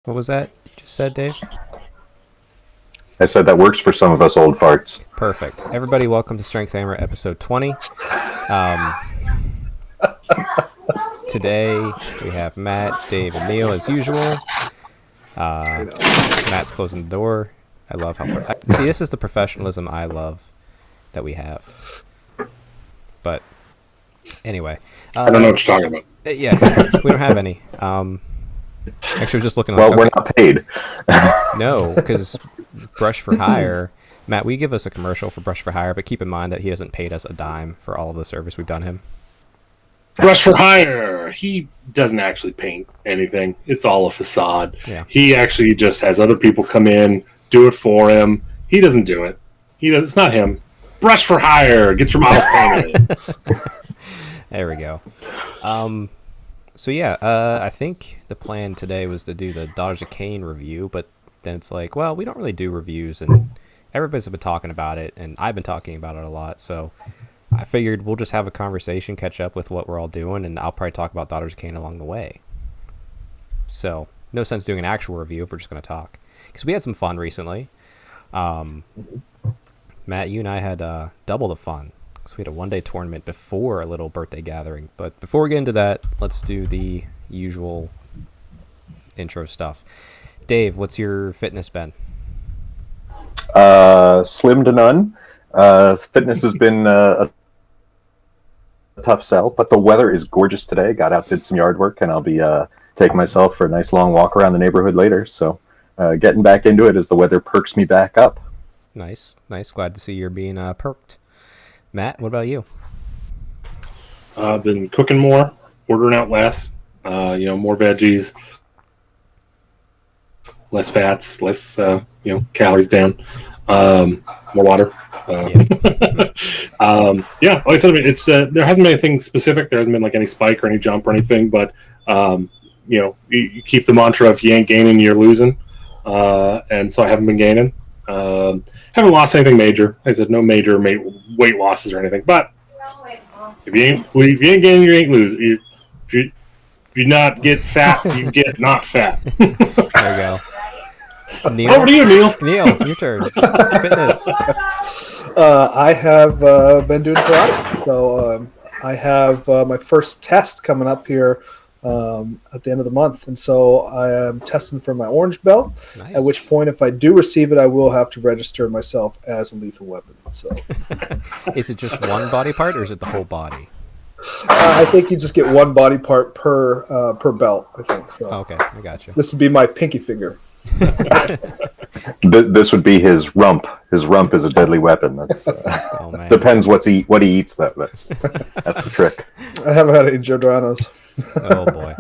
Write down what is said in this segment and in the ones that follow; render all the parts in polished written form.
What was that you just said, Dave? I said that works for some of us old farts. Perfect. Everybody, welcome to Strength Hammer episode 20. Um, Today we have Matt, Dave, and Neil as usual. Matt's closing the door. I love how... see, this is the professionalism I love that we have. But anyway. I don't know what you're talking about. Yeah, we don't have any. Actually, we're just looking... Well, we're not paid. No, because Brush for Hire... Matt, will you give us a commercial for Brush for Hire? But keep in mind that he hasn't paid us a dime for all of the service we've done him. Brush for Hire. He doesn't actually paint anything. It's all a facade. Yeah. He actually just has other people come in, do it for him. He doesn't do it. It's not him. Brush for Hire. Get your model painted. There we go. So yeah, I think the plan today was to do the Daughters of Cain review, but then it's like, well, we don't really do reviews, and everybody's been talking about it, and I've been talking about it a lot, so I figured we'll just have a conversation, catch up with what we're all doing, and I'll probably talk about Daughters of Cain along the way. So, no sense doing an actual review if we're just going to talk. Because we had some fun recently. Matt, you and I had double the fun. So we had a one-day tournament before a little birthday gathering. But before we get into that, let's do the usual intro stuff. Dave, what's your fitness been? Slim to none. Fitness has been a tough sell, but the weather is gorgeous today. Got out, did some yard work, and I'll be taking myself for a nice long walk around the neighborhood later. So getting back into it as the weather perks me back up. Nice. Glad to see you're being perked. Matt, what about you? I've been cooking more, ordering out less. More veggies, less fats, less calories down, more water. Like I said, it's there hasn't been anything specific. There hasn't been like any spike or any jump or anything, but you keep the mantra of you ain't gaining, you're losing. And so I haven't been gaining. Haven't lost anything major. Like I said, no major weight losses or anything. But if you ain't gaining, you ain't losing. If you not get fat, you get not fat. There you go. Neil? Over to you, Neil. Neil, your turn. Fitness. I have been doing karate. So I have my first test coming up here at the end of the month. And so I am testing for my orange belt, Nice. at which point, if I do receive it, I will have to register myself as a lethal weapon. So Is it just one body part, or is it the whole body? I think you just get one body part per belt, I think. So Okay, I got you. this would be my pinky finger. This would be his rump. His rump is a deadly weapon. That's Oh, man. depends what he eats. That's the trick. I haven't had any Giordano's. Oh, boy.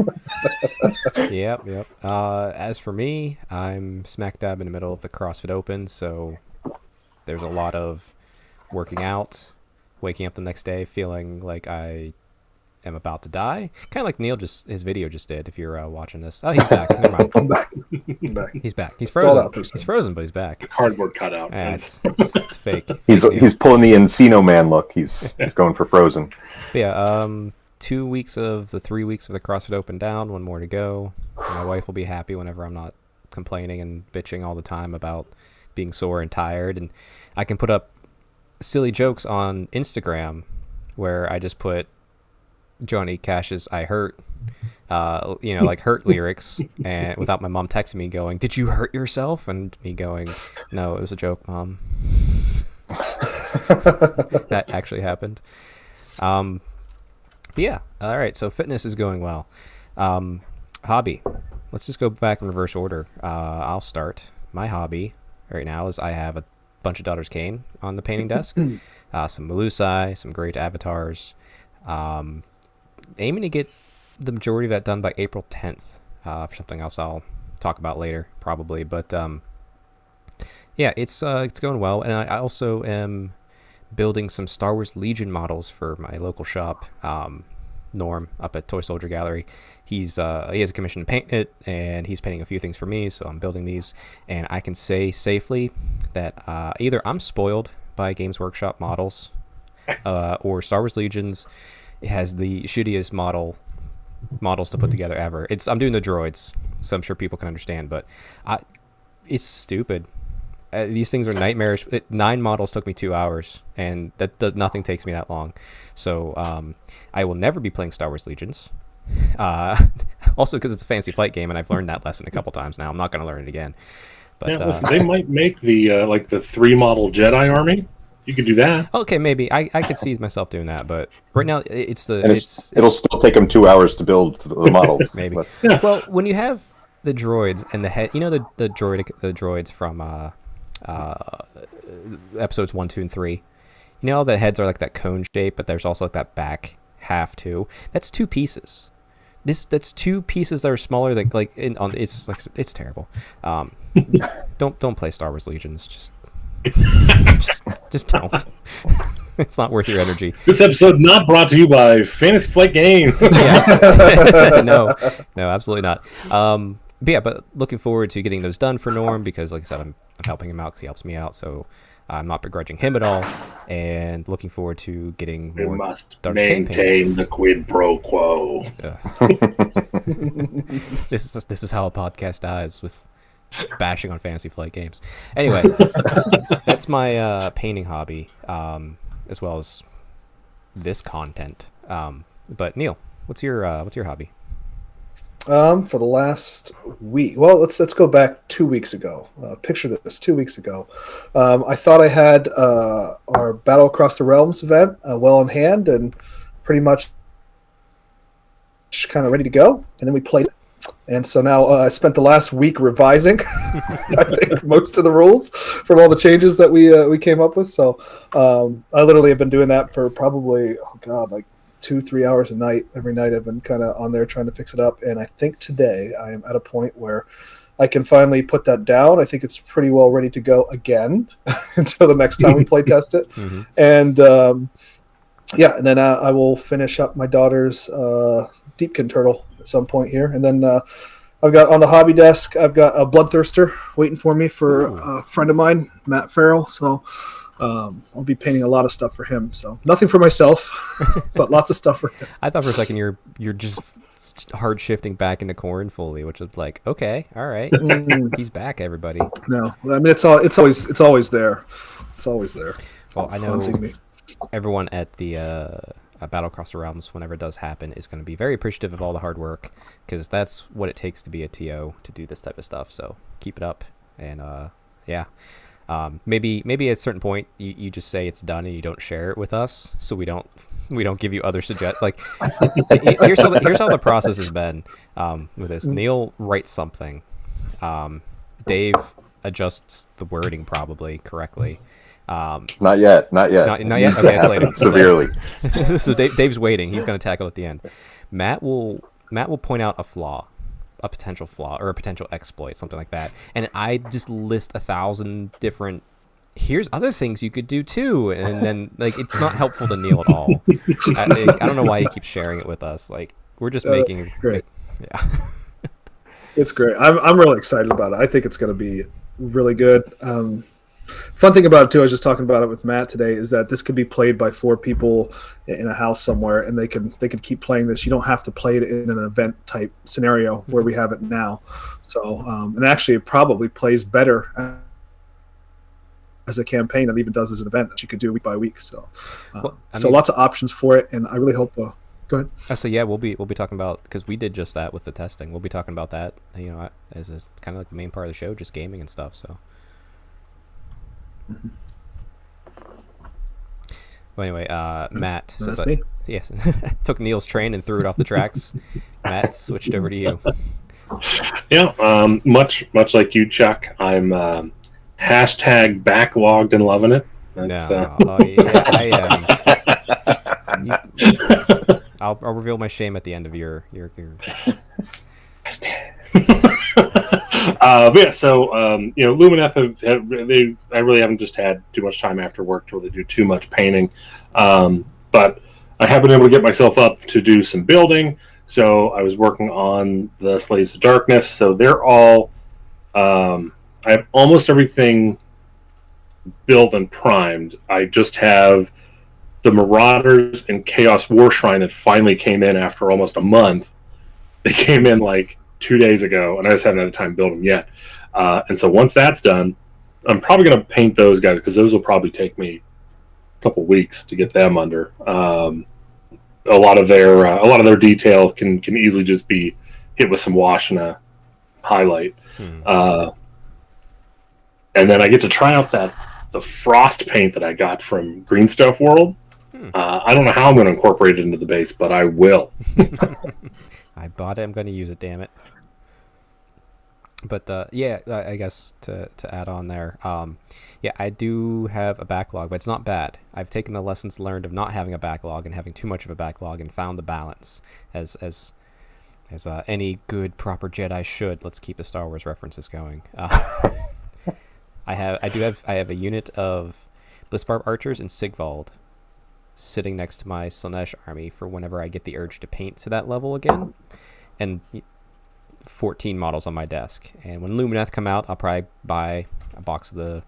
Yep. As for me, I'm smack dab in the middle of the CrossFit Open, so there's a lot of working out, waking up the next day feeling like I am about to die. Kind of like Neil his video just did, if you're watching this. Oh, he's back. Never mind. I'm back. He's back. He's Stalled frozen. out for a second. He's frozen, but he's back. Cardboard cutout. It's fake. He's pulling the Encino Man look. He's going for Frozen. But yeah, 2 weeks of the 3 weeks of the CrossFit Open down, one more to go. My wife will be happy whenever I'm not complaining and bitching all the time about being sore and tired. And I can put up silly jokes on Instagram where I just put Johnny Cash's "I hurt," like hurt lyrics, and without my mom texting me going, "Did you hurt yourself?" and me going, "No, it was a joke, Mom." That actually happened. But yeah, all right. So fitness is going well. Hobby. Let's just go back in reverse order. I'll start. My hobby right now is I have a bunch of Daughters of Cain on the painting desk. Some Melusai, some great avatars. Aiming to get the majority of that done by April 10th. For something else I'll talk about later, probably. But yeah, it's going well, and I also am building some Star Wars Legion models for my local shop, Norm, up at Toy Soldier Gallery. He has a commission to paint it, and he's painting a few things for me, so I'm building these. And I can say safely that either I'm spoiled by Games Workshop models, or Star Wars Legions. It has the shittiest model models to put together ever. I'm doing the droids, so I'm sure people can understand, but it's stupid. These things are nightmarish. 9 models took me 2 hours, and nothing takes me that long. So I will never be playing Star Wars Legions. Also because it's a Fantasy Flight game, and I've learned that lesson a couple times now. I'm not going to learn it again. But Yeah, listen, they might make the like the 3 model Jedi army. You could do that. okay, maybe I could see myself doing that, but right now And it'll still take them 2 hours to build the models. maybe. But- Yeah. Well, when you have the droids and the head, the droids from episodes 1, 2, and 3. All the heads are like that cone shape, but there's also like that back half too. That's 2 pieces. That's 2 pieces that are smaller than it's terrible. Don't play Star Wars Legions. Just don't. It's not worth your energy. This episode not brought to you by Fantasy Flight Games. Yeah. No, absolutely not. But looking forward to getting those done for Norm because, like I said, I'm helping him out because he helps me out. So I'm not begrudging him at all, and looking forward to getting We more must Dark campaign. maintain the quid pro quo. This is how a podcast dies, with bashing on Fantasy Flight Games. Anyway, that's my painting hobby, as well as this content. But Neil, what's your hobby? For the last week, well, let's go back 2 weeks ago. Picture this: 2 weeks ago, I thought I had our Battle Across the Realms event well in hand and pretty much kind of ready to go, and then we played. And so now I spent the last week revising, I think, most of the rules from all the changes that we came up with. So I literally have been doing that for probably, like 2-3 hours a night. Every night I've been kind of on there trying to fix it up. And I think today I am at a point where I can finally put that down. I think it's pretty well ready to go again until the next time we play test it. Mm-hmm. And and then I will finish up my daughter's Deepkin Turtle at some point here. And then I've got on the hobby desk, I've got a Bloodthirster waiting for me for a friend of mine, Matt Farrell. So I'll be painting a lot of stuff for him. So nothing for myself, but lots of stuff for him. I thought for a second you're just hard shifting back into Corn fully, which is like, okay, all right, he's back, everybody. No, I mean it's always there. It's always there. Well, I know haunting me. everyone at the Battle Across the Realms, whenever it does happen, is going to be very appreciative of all the hard work, because that's what it takes to be a TO, to do this type of stuff. So keep it up, and maybe at a certain point you just say it's done and you don't share it with us, so we don't give you other suggestions. Like here's how the process has been with this. Neil writes something, Dave adjusts the wording probably correctly. Not yet. Not yet. Okay, it's later. Severely. So Dave's waiting. He's going to tackle at the end. Matt will point out a potential flaw or a potential exploit, something like that, and I just list 1,000 different. Here's other things you could do too, and then like it's not helpful to Neil at all. I don't know why he keeps sharing it with us. Like we're just making great. Yeah. It's great. I'm really excited about it. I think it's going to be really good. Fun thing about it too, I was just talking about it with Matt today, is that this could be played by 4 people in a house somewhere, and they can keep playing this. You don't have to play it in an event type scenario where we have it now. So and actually it probably plays better as a campaign than it even does as an event that you could do week by week. So lots of options for it, and I really hope. Go ahead. So yeah, we'll be talking about, because we did just that with the testing. We'll be talking about that, as kind of like the main part of the show, just gaming and stuff. So. Well, anyway, Matt. That's me. Yes, took Neil's train and threw it off the tracks. Matt, switched over to you. Yeah, much like you, Chuck. I'm hashtag backlogged and loving it. That's, I'll reveal my shame at the end of your. But yeah, so Lumineth I really haven't just had too much time after work to really do too much painting, but I have been able to get myself up to do some building. So I was working on the Slaves of Darkness. So they're all I have almost everything built and primed. I just have the Marauders and Chaos War Shrine that finally came in after almost a month. They came in like 2 days ago, and I just haven't had the time to build them yet. And so once that's done, I'm probably going to paint those guys because those will probably take me a couple weeks to get them under. A lot of their detail can easily just be hit with some wash and a highlight. And then I get to try out the frost paint that I got from Green Stuff World. I don't know how I'm going to incorporate it into the base, but I will. I bought it. I'm going to use it. Damn it. But yeah, I guess to add on there, yeah, I do have a backlog, but it's not bad. I've taken the lessons learned of not having a backlog and having too much of a backlog, and found the balance as any good proper Jedi should. Let's keep the Star Wars references going. I have a unit of Blissbarb archers and Sigvald sitting next to my Slaanesh army for whenever I get the urge to paint to that level again, and 14 models on my desk. And when Lumineth come out, I'll probably buy a box of the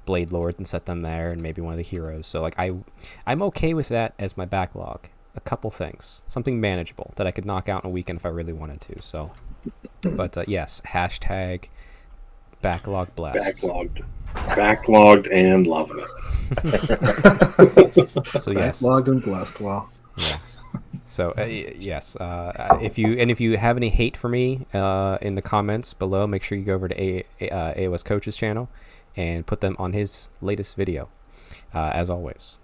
Blade Lords and set them there, and maybe one of the heroes. So like I'm okay with that as my backlog. A couple things, something manageable that I could knock out in a weekend if I really wanted to. So, but yes, hashtag backlog blessed. Backlogged and loving it. So yes, Backlogged and blessed. Wow. yeah. So yes, if you have any hate for me in the comments below, make sure you go over to AOS Coach's channel and put them on his latest video, as always.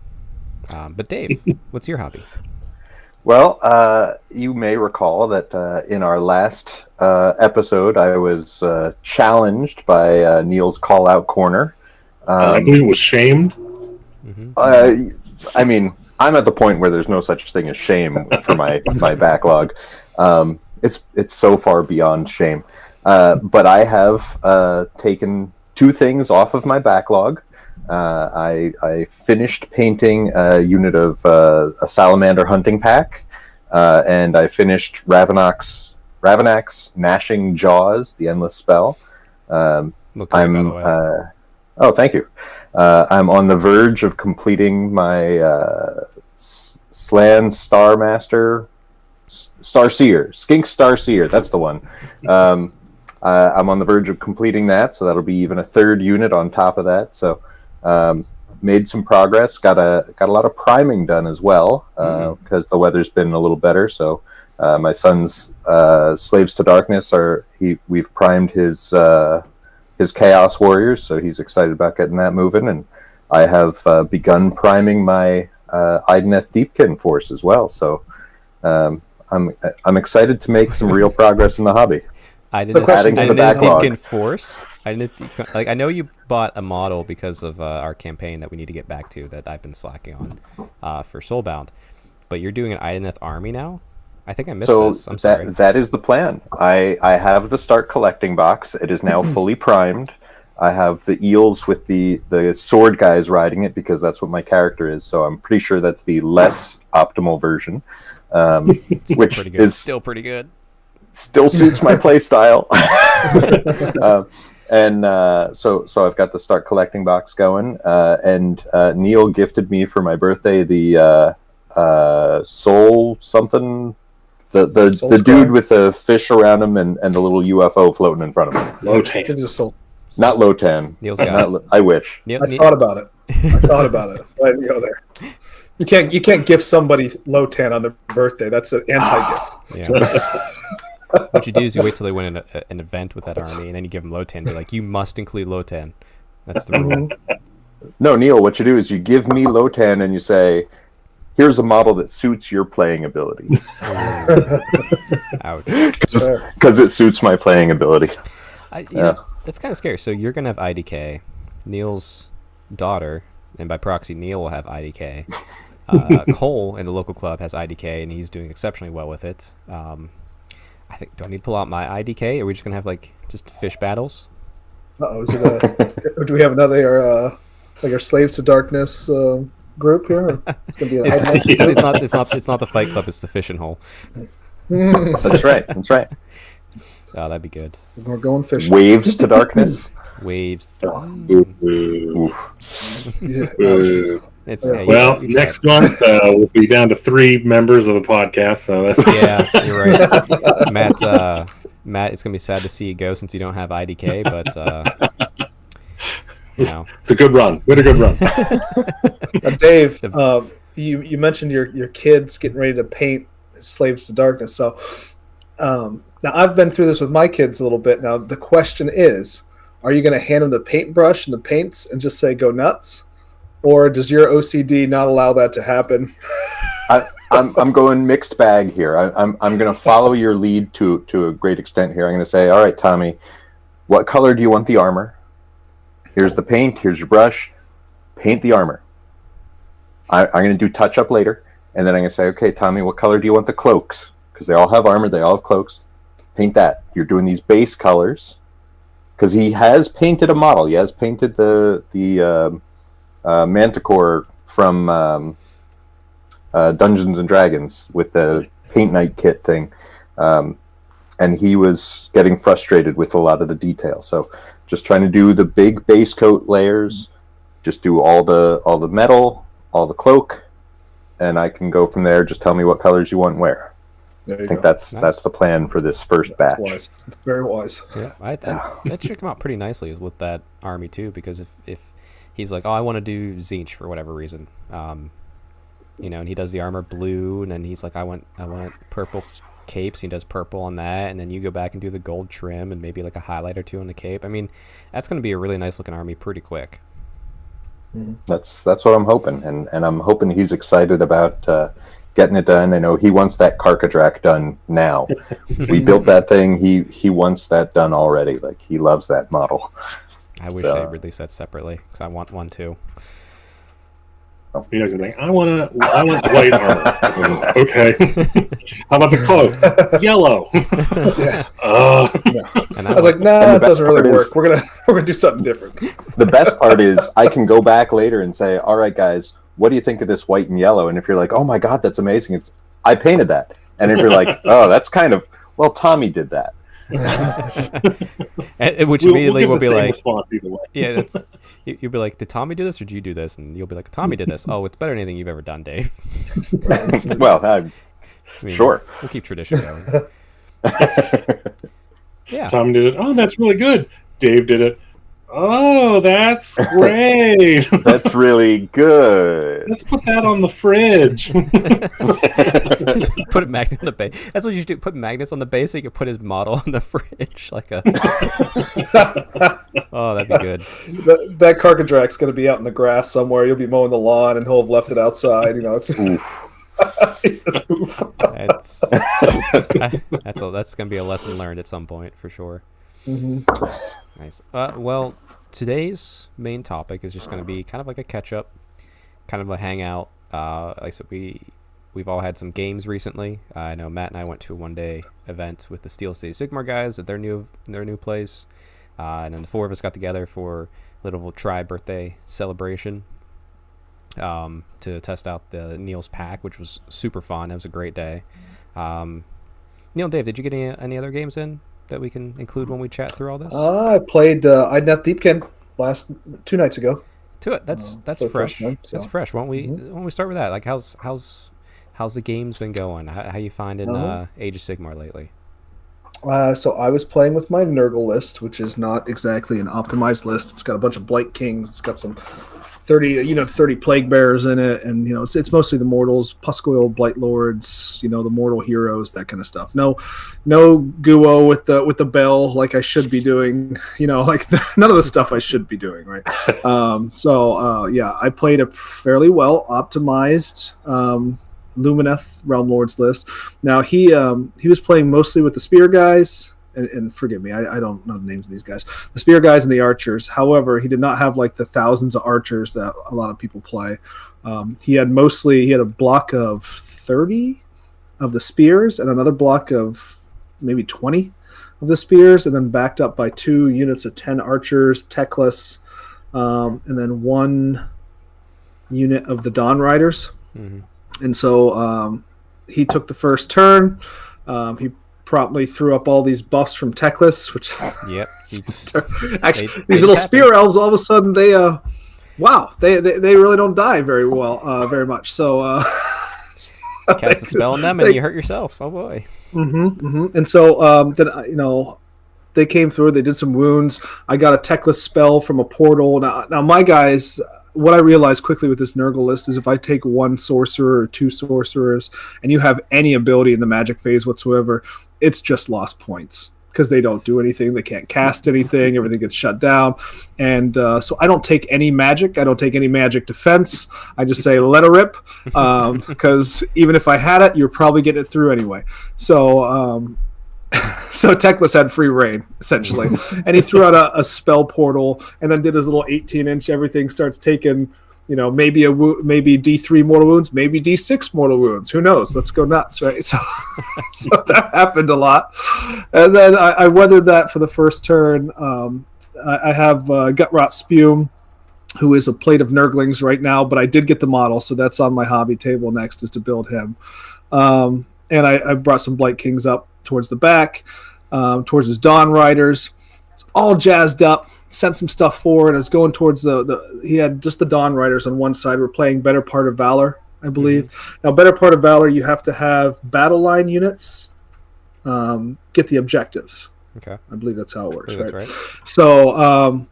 But Dave, what's your hobby? Well, you may recall that in our last episode, I was challenged by Neil's call-out corner. I believe it was shamed. I mean, I'm at the point where there's no such thing as shame for my backlog. It's so far beyond shame. But I have taken two things off of my backlog. I finished painting a unit of a salamander hunting pack, and I finished Ravenak's Gnashing Jaws, the Endless Spell. Look great, by the way. Oh, thank you. I'm on the verge of completing my Slan Starseer, Skink Starseer. That's the one. I'm on the verge of completing that, so that'll be even a third unit on top of that. So made some progress. Got a lot of priming done as well because the weather's been a little better. So my son's Slaves to Darkness we've primed his Chaos Warriors, so he's excited about getting that moving. And I have begun priming my Ideneth Deepkin force as well. So I'm excited to make some real progress in the hobby. Adding to the backlog. Deepkin force. I know you bought a model because of our campaign that we need to get back to that I've been slacking on for Soulbound, but you're doing an Ideneth army now. I think I missed this. I'm sorry. That is the plan. I have the start collecting box. It is now fully primed. I have the eels with the sword guys riding it because that's what my character is. So I'm pretty sure that's the less optimal version, which is still pretty good. Still suits my play style. So I've got the start collecting box going. And Neil gifted me for my birthday the soul something. The dude with the fish around him and the little UFO floating in front of him. Lotan. It's a soul. Not Lotan. Neil's got it. I wish. I thought about it. I didn't go there. You can't gift somebody Lotan on their birthday. That's an anti-gift. Yeah. What you do is you wait till they win an event with that army, and then you give them Lotan. Be like, you must include Lotan. That's the rule. No, Neil, what you do is you give me Lotan and you say, here's a model that suits your playing ability. Ouch. Because it suits my playing ability. You know, that's kind of scary. So you're going to have IDK. Neil's daughter, and by proxy, Neil will have IDK. Cole in the local club has IDK, and he's doing exceptionally well with it. I think, do I need to pull out my IDK? Or are we just going to have, just fish battles? Uh-oh, do we have another, our Slaves to Darkness group here? It's gonna be it's not the Fight Club, it's the fishing hole. That's right. Oh, that'd be good. We're going fishing. Waves to Darkness. Waves. Oof. Yeah, It's Yeah. hey, Well, you next tried. month we'll be down to 3 members of the podcast. So that's Yeah, you're right, Matt. Matt, it's gonna be sad to see you go since you don't have IDK, but you know, it's a good run. We had a good run. Dave, The- you mentioned your kids getting ready to paint Slaves to Darkness. So now I've been through this with my kids a little bit. Now the question is, are you going to hand them the paintbrush and the paints and just say go nuts, or does your OCD not allow that to happen? I'm going mixed bag here. I'm going to follow your lead to a great extent here. I'm going to say, all right, Tommy, what color do you want the armor? Here's the paint. Here's your brush. Paint the armor. I'm going to do touch up later, and then I'm going to say, okay, Tommy, what color do you want the cloaks? Because they all have armor. They all have cloaks. Paint that. You're doing these base colors because he has painted a model. He has painted the Manticore from Dungeons and Dragons with the paint night kit thing, and he was getting frustrated with a lot of the detail. So just trying to do the big base coat layers, just do all the metal, all the cloak, and I can go from there. Just tell me what colors you want and where. There you I think go. that's the plan for this first batch. That's wise. It's very wise. yeah, that should come out pretty nicely with that army too, because if he's like, oh, I want to do Zinch for whatever reason, you know, and he does the armor blue, and then he's like, I want purple capes. He does purple on that, and then you go back and do the gold trim and maybe like a highlight or two on the cape. I mean, that's going to be a really nice looking army pretty quick. That's what I'm hoping, and I'm hoping he's excited about getting it done. I know he wants that Karkadrak done now. We built that thing. He wants that done already. Like, he loves that model. I wish So- they released that separately because I want one too. You guys are like, I want white armor. Okay. How about the cloak? Yellow. Yeah. And I was like, nah, And the that doesn't best really part is- work. We're gonna do something different. The best part is I can go back later and say, all right, guys, what do you think of this white and yellow? And if you're like, oh my God, that's amazing. I painted that. And if you're like, oh, that's kind of, well, Tommy did that. which We'll immediately give will the be same like, response either way. yeah, that's you'll be like, did Tommy do this or did you do this? And you'll be like, Tommy did this. Oh, it's better than anything you've ever done, Dave. Well, I mean, sure. we'll keep tradition going. Yeah. Tom did it. Oh, that's really good. Dave did it. Oh, that's great. That's really good. Let's put that on the fridge. Put a magnet on the base. That's what you should do. Put magnets on the base so you can put his model in the fridge. Like a. Oh, that'd be good. That Karkadrak's gonna be out in the grass somewhere. You'll be mowing the lawn, and he'll have left it outside. You know, it's. He says, "Oof." That's gonna be a lesson learned at some point for sure. Mhm. Nice. Well, today's main topic is just going to be kind of like a catch-up, kind of a hangout. Like I said, we've all had some games recently. I know Matt and I went to a one-day event with the Steel City Sigmar guys at their new place, and then the four of us got together for a little tribe birthday celebration to test out the Neil's pack, which was super fun. It was a great day. Neil, Dave, did you get any other games in that we can include when we chat through all this? I played Idneth Deepkin last 2 nights ago. To it. That's for the fresh. first time, That's so. fresh. Why don't we start with that? Like, how's the games been going? How you finding Age of Sigmar lately? So I was playing with my Nurgle list, which is not exactly an optimized list. It's got a bunch of Blight Kings. It's got some 30 Plague Bearers in it, and it's mostly the mortals, Puscoil Blight Lords, the mortal heroes, that kind of stuff. No Guo with the bell like I should be doing. Like none of the stuff I should be doing, right? I played a fairly well optimized Lumineth Realm Lords list. Now he was playing mostly with the spear guys, and forgive me, I don't know the names of these guys, the spear guys and the archers. However, he did not have like the thousands of archers that a lot of people play. He had a block of 30 of the spears and another block of maybe 20 of the spears, and then backed up by 2 units of 10 archers, techless, and then 1 unit of the Dawn Riders. Mm-hmm. And so he took the first turn. He promptly threw up all these buffs from Techless, which Yep. actually they these little happen. spear elves, all of a sudden they wow, they really don't die very well, very much. So Cast a spell on them and you hurt yourself. Oh boy. And so then they came through. They did some wounds. I got a techless spell from a portal. Now my guys, what I realized quickly with this Nurgle list is if I take one sorcerer or two sorcerers, and you have any ability in the magic phase whatsoever, it's just lost points because they don't do anything. They can't cast anything. Everything gets shut down. And so I don't take any magic. I don't take any magic defense. I just say let it rip because even if I had it, you're probably getting it through anyway. So so Teclis had free reign, essentially. And he threw out a spell portal and then did his little 18-inch. Everything starts taking, maybe maybe D3 mortal wounds, maybe D6 mortal wounds. Who knows? Let's go nuts, right? So, so that happened a lot. And then I weathered that for the first turn. I have Gutrot Spume, who is a plate of Nurglings right now, but I did get the model, so that's on my hobby table next is to build him. And I brought some Blight Kings up towards the back, towards his Dawn Riders. It's all jazzed up. Sent some stuff forward. I was going towards he had just the Dawn Riders on one side. We're playing Better Part of Valor, I believe. Mm-hmm. Now, Better Part of Valor, you have to have battle line units get the objectives. Okay. I believe that's how it works, right? That's right. So,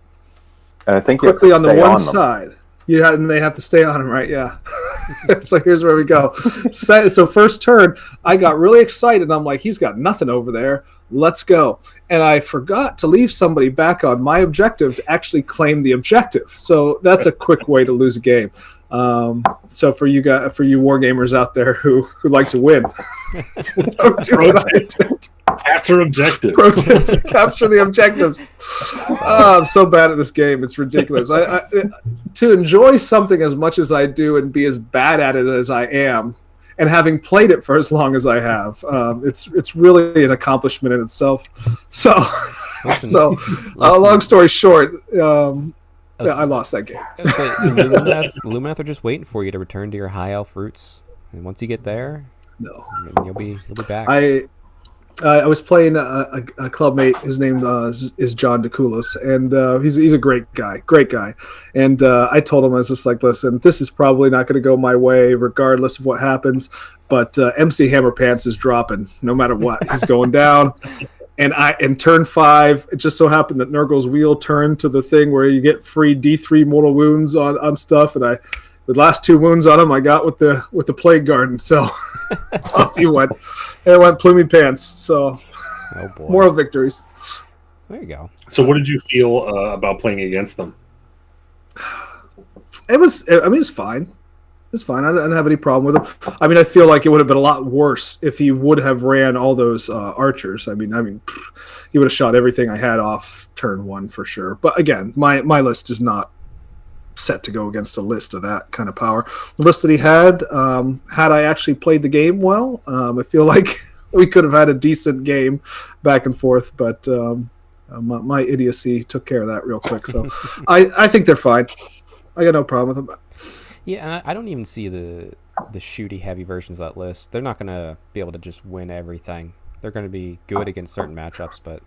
and I think you quickly have to on the one on side. Yeah, and they have to stay on him, right? Yeah. So here's where we go. So first turn, I got really excited. I'm like, he's got nothing over there. Let's go. And I forgot to leave somebody back on my objective to actually claim the objective. So that's a quick way to lose a game. So for you wargamers out there who like to win, don't do what I did. Capture objectives. Pro tip, capture the objectives. I'm so bad at this game. It's ridiculous. I to enjoy something as much as I do and be as bad at it as I am, and having played it for as long as I have, it's really an accomplishment in itself. So, long story short, I lost that game. Lumineth are just waiting for you to return to your high elf roots, and once you get there, you'll be back. I was playing a clubmate. His name is John DeCoulis, and he's a great guy. And I told him, I was just like, listen, this is probably not going to go my way regardless of what happens, but MC Hammerpants is dropping no matter what. He's going down. And in turn 5, it just so happened that Nurgle's wheel turned to the thing where you get free D3 mortal wounds on stuff, and the last 2 wounds on him I got with the Plague Garden, so off he went. And it went Plumey Pants, so moral victories. There you go. So what did you feel about playing against them? It's fine. It's fine. I didn't have any problem with him. I mean, I feel like it would have been a lot worse if he would have ran all those archers. I mean, he would have shot everything I had off turn 1 for sure. But again, my list is not set to go against a list of that kind of power. The list that he had I actually played the game well, I feel like we could have had a decent game back and forth, but my idiocy took care of that real quick. So I think they're fine. I got no problem with them. Yeah, and I don't even see the shooty heavy versions of that list. They're not going to be able to just win everything. They're going to be good against certain matchups, but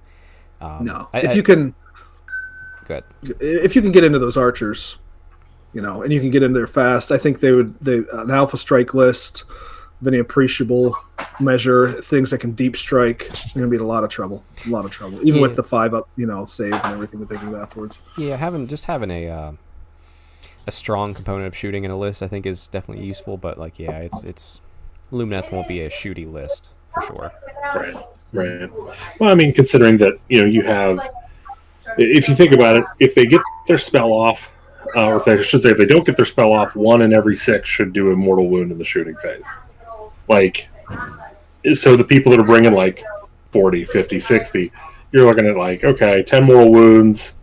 no. If you can get into those archers, and you can get in there fast, I think an Alpha Strike list of any appreciable measure, things that can deep strike, you're going to be in a lot of trouble. Even with the 5-up, save and everything that they do afterwards. Yeah, having a strong component of shooting in a list, I think, is definitely useful. But it's Lumineth won't be a shooty list for sure. Right. Well, I mean, considering that you have, if you think about it, if they get their spell off, or if they don't get their spell off, 1 in every 6 should do a mortal wound in the shooting phase. So the people that are bringing 40, 50, 60, you're looking at okay, 10 mortal wounds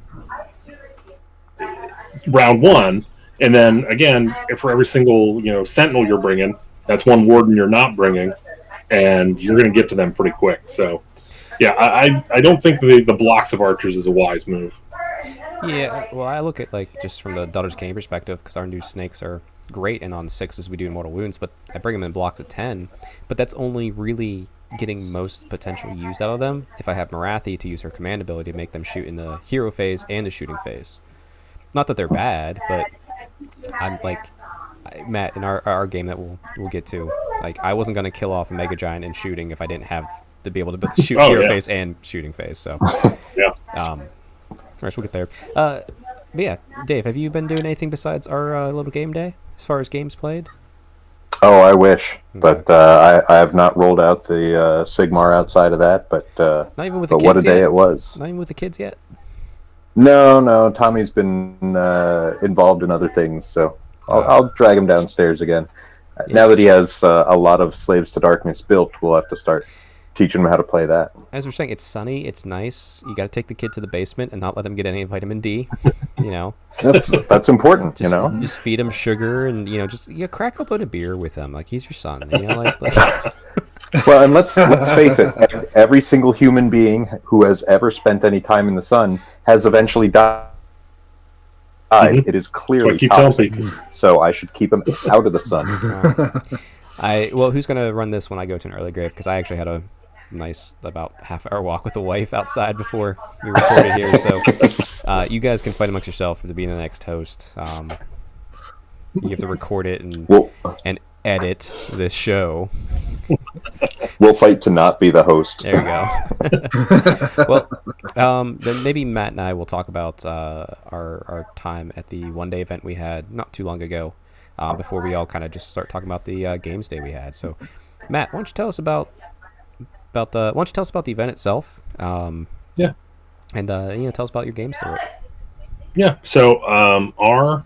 round 1, and then again, for every single sentinel you're bringing, that's 1 warden you're not bringing, and you're going to get to them pretty quick. So yeah, I don't think the blocks of archers is a wise move. Yeah, well, I look at just from the Daughter's King perspective, because our new snakes are great and on 6s we do Mortal Wounds, but I bring them in blocks of 10, but that's only really getting most potential use out of them if I have Marathi to use her command ability to make them shoot in the hero phase and the shooting phase. Not that they're bad, but I'm like Matt in our game that we'll get to. Like I wasn't gonna kill off a Mega Giant in shooting if I didn't have to be able to both shoot Oh, hero yeah. phase and shooting phase. So Yeah. Alright, so we'll get there. But yeah, Dave, have you been doing anything besides our little game day as far as games played? Oh, I wish, but I have not rolled out the Sigmar outside of that. But Not even with the but kids what a day yet? it was! Not even with the kids yet? No, Tommy's been involved in other things, so I'll drag him downstairs again. Now that he has a lot of Slaves to Darkness built, we'll have to start teaching him how to play that. As we're saying, it's sunny, it's nice. You got to take the kid to the basement and not let him get any vitamin D. You know, That's important, just, you know. just feed him sugar and just crack open a beer with him. Like he's your son. like Well, and let's face it, every single human being who has ever spent any time in the sun has eventually died. Mhm. It is That's what I clearly keep telling toxic, people. so I should keep him out of the sun. Who's gonna run this when I go to an early grave? Because I actually had a nice about half-hour walk with the wife outside before we recorded here. So you guys can fight amongst yourself to be the next host. You have to record it We'll and edit this show. we'll fight to not be the host. There you go. Well, then maybe Matt and I will talk about our time at the one-day event we had not too long ago. Before we all kind of just start talking about the games day we had. So, Matt, why don't you tell us about the event itself? Yeah. And tell us about your games through it. Yeah. So our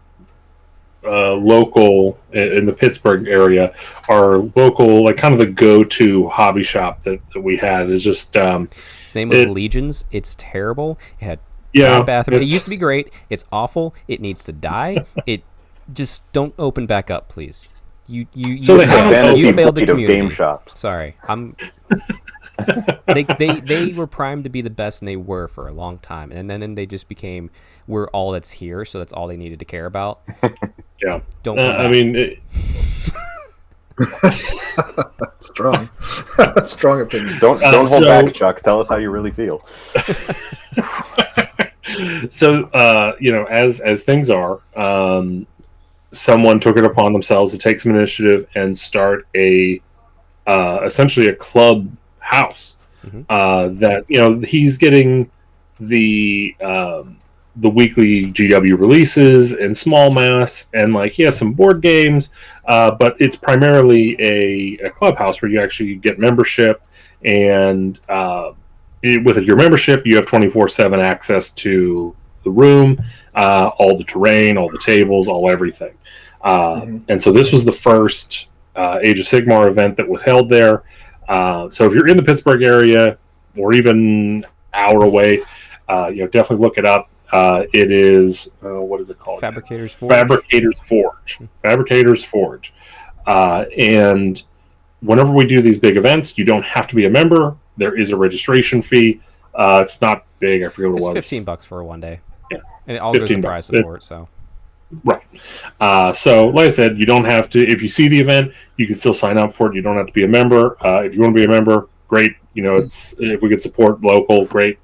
local in the Pittsburgh area, our local like kind of the go-to hobby shop that we had is just Its name was Legions. It's terrible. It had yeah. bad bathroom. It it's- used to be great. It's awful. It needs to die. It just don't open back up, please. You So they It's the haven't fantasy you failed the fleet of community. game shops. Sorry, I'm. they were primed to be the best, and they were for a long time, and then they just became we're all that's here, so that's all they needed to care about. yeah. Don't. Come I back. mean, Strong, strong opinion. Don't hold so- back, Chuck. Tell us how you really feel. so as things are, someone took it upon themselves to take some initiative and start essentially a club house. That he's getting the weekly GW releases in small mass, and like he has some board games, but it's primarily a clubhouse where you actually get membership, and with your membership you have 24/7 access to the room, all the terrain, all the tables, all everything. And so this was the first Age of Sigmar event that was held there. So if you're in the Pittsburgh area or even hour away, definitely look it up. It is what is it called? Fabricators Forge. Fabricators Forge. And whenever we do these big events, you don't have to be a member. There is a registration fee. It's not big. I forget what It's it was. $15 for a one day. Yeah. And it all goes to $15. prize support. So Right. So, like I said, you don't have to. If you see the event, you can still sign up for it. You don't have to be a member. If you want to be a member, great. It's if we could support local, great.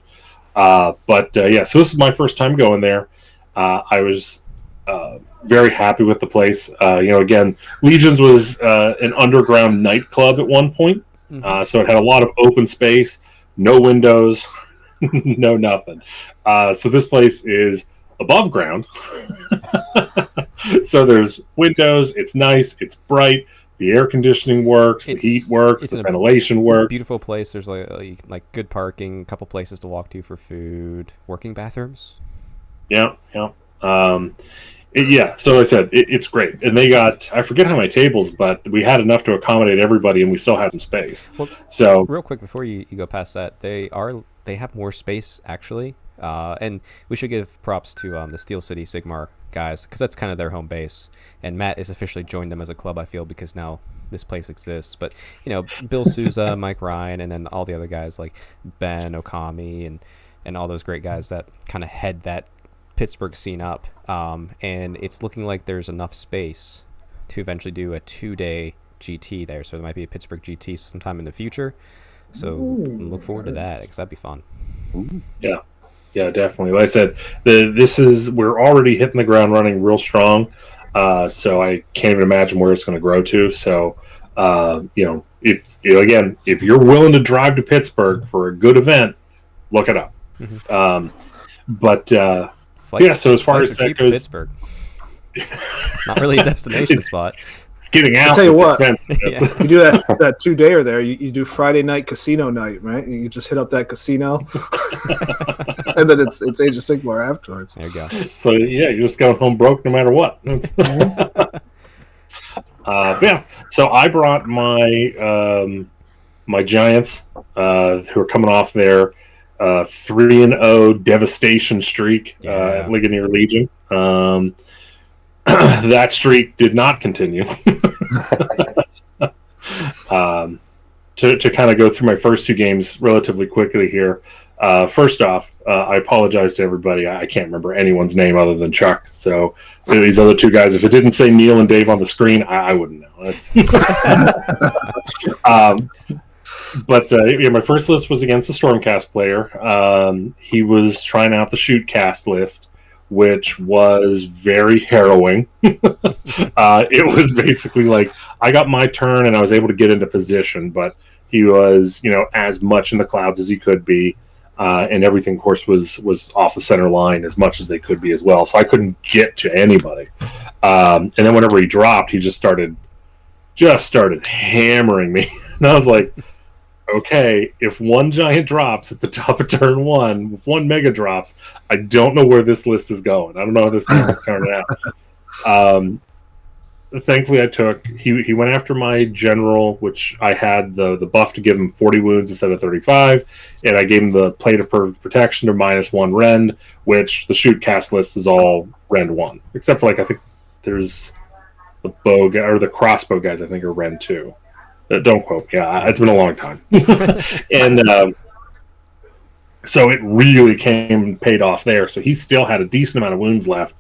But yeah, so this is my first time going there. I was very happy with the place. Again, Legions was an underground nightclub at one point, so it had a lot of open space, no windows, no nothing. So this place is above ground. So there's windows, it's nice, it's bright, the air conditioning works, the heat works, it's the a ventilation works. beautiful place. There's like good parking, a couple places to walk to for food, working bathrooms. Yeah. So like I said, it's great. And they got, I forget how many tables, but we had enough to accommodate everybody and we still had some space. Well, So real quick before you go past that, they have more space actually, and we should give props to the Steel City Sigmar guys because that's kind of their home base. And Matt has officially joined them as a club, I feel, because now this place exists. But Bill Souza, Mike Ryan, and then all the other guys like Ben Okami and all those great guys that kind of head that Pittsburgh scene up. And it's looking like there's enough space to eventually do a 2-day GT there. So there might be a Pittsburgh GT sometime in the future. So look forward to that because that'd be fun. yeah, definitely. Like I said, we're already hitting the ground running real strong. So I can't even imagine where it's going to grow to. So, if you're willing to drive to Pittsburgh for a good event, look it up. But so as far flights as are that cheap to goes, Pittsburgh. Not really a destination spot. it's getting out. tell you It's what. expensive. Yeah. You do that 2-dayer there. You do Friday night casino night, right? You just hit up that casino, and then it's Age of Sigmar afterwards. There you go. So yeah, you're just going home broke no matter what. So I brought my my Giants, who are coming off their 3-0 devastation streak at Ligonier Legion. That streak did not continue. To kind of go through my first two games relatively quickly here. First off, I apologize to everybody. I can't remember anyone's name other than Chuck. So these other two guys, if it didn't say Neil and Dave on the screen, I wouldn't know. My first list was against a Stormcast player. He was trying out the Shootcast list, which was very harrowing. It was basically like I got my turn and I was able to get into position, but he was, as much in the clouds as he could be, and everything, of course, was off the center line as much as they could be as well. So I couldn't get to anybody. And then whenever he dropped, he just started hammering me, and I was like, okay, if one giant drops at the top of turn one, if one mega drops, I don't know where this list is going. I don't know how this game is turning out. Thankfully, he went after my general, which I had the buff to give him 40 wounds instead of 35, and I gave him the plate of perfect protection to -1 rend, which the shoot cast list is all rend 1, except for I think there's the bow guy, or the crossbow guys. I think are rend 2. Don't quote me. Yeah, it's been a long time. And so it really paid off there. So he still had a decent amount of wounds left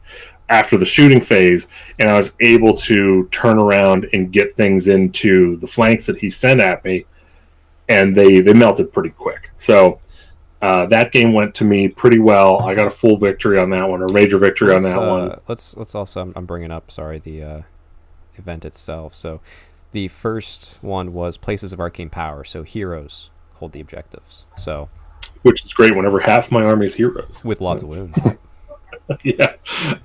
after the shooting phase, and I was able to turn around and get things into the flanks that he sent at me, and they melted pretty quick. So that game went to me pretty well. I got a full victory on that one, or major victory on that one. Let's also, I'm bringing up, the event itself. So the first one was Places of Arcane Power, so heroes hold the objectives. So, which is great whenever half my army is heroes. With lots of wounds. Yeah.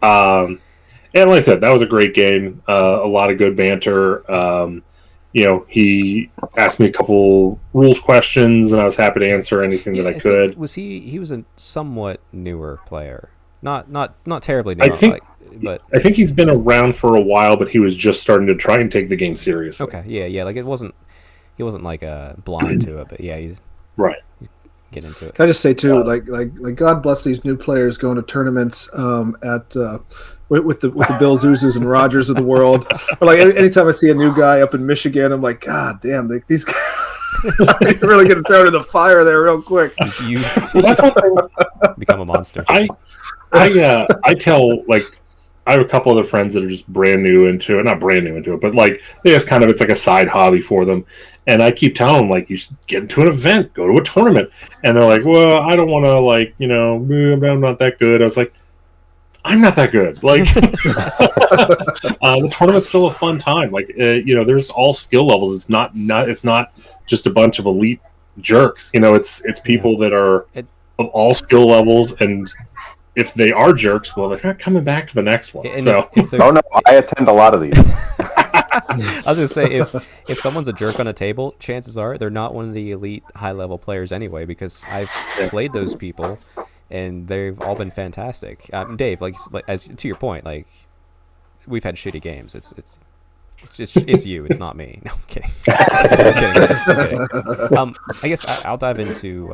And like I said, that was a great game. A lot of good banter. He asked me a couple rules questions, and I was happy to answer anything that I could. He was a somewhat newer player. Not terribly new. I think he's been around for a while, but he was just starting to try and take the game seriously. Okay, yeah. He wasn't blind to it, but yeah, he's right. He's getting into it. Can I just say too, like God bless these new players going to tournaments with the Bill Zeus's and Rogers of the world. Or anytime I see a new guy up in Michigan, I'm like, God damn, these guys are really getting thrown in the fire there real quick. You become a monster. I tell I have a couple other friends that are just brand new into it. Not brand new into it, but they just it's like a side hobby for them. And I keep telling them, you should get into an event, go to a tournament. And they're like, well, I don't want to, I'm not that good. I was like, I'm not that good. The tournament's still a fun time. There's all skill levels. It's not just a bunch of elite jerks. It's people that are of all skill levels, and if they are jerks, well, they're not coming back to the next one. So, no, I attend a lot of these. I was gonna say, if someone's a jerk on a table, chances are they're not one of the elite high level players anyway, because I've played those people, and they've all been fantastic. Dave, as to your point, we've had shitty games. It's you. It's not me. No, I'm kidding. I guess I'll dive into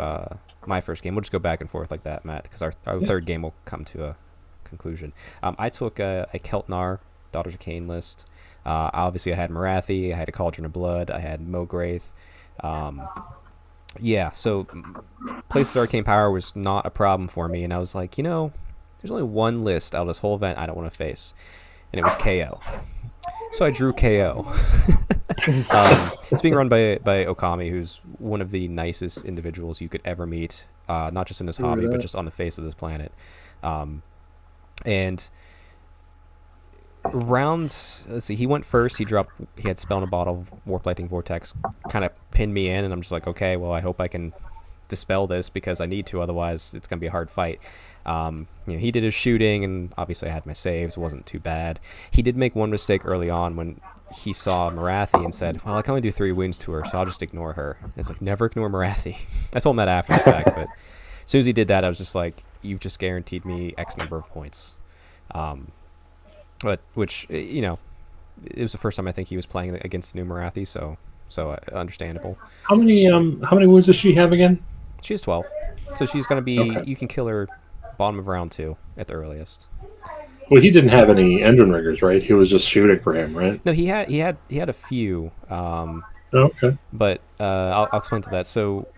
my first game. We'll just go back and forth like that, Matt, because our third game will come to a conclusion. I took a Keltnar, Daughters of Cain list. Obviously, I had Marathi, I had a Cauldron of Blood, I had Mograith. So Places of Arcane Power was not a problem for me, and I was like, there's only one list out of this whole event I don't want to face, and it was KO. So I drew KO. It's being run by Okami, who's one of the nicest individuals you could ever meet, not just in this hobby, but just on the face of this planet. And rounds. Let's see. He went first. He had Spell in a Bottle, Warp Lightning Vortex, kind of pinned me in, and I'm just like, okay, well, I hope I can dispel this because I need to. Otherwise, it's gonna be a hard fight. He did his shooting, and obviously I had my saves. It wasn't too bad. He did make one mistake early on when he saw Marathi and said, well, I can only do 3 wounds to her, so I'll just ignore her. And it's like, never ignore Marathi. I told him that after the fact, but as soon as he did that, I was just like, you've just guaranteed me X number of points. But which, it was the first time I think he was playing against the new Marathi, so understandable. How many wounds does she have again? She has 12, so she's going to be. Okay. You can kill her bottom of round 2 at the earliest. Well, he didn't have any engine riggers, right? He was just shooting for him, right? No, he had a few. Okay. But I'll explain to that. So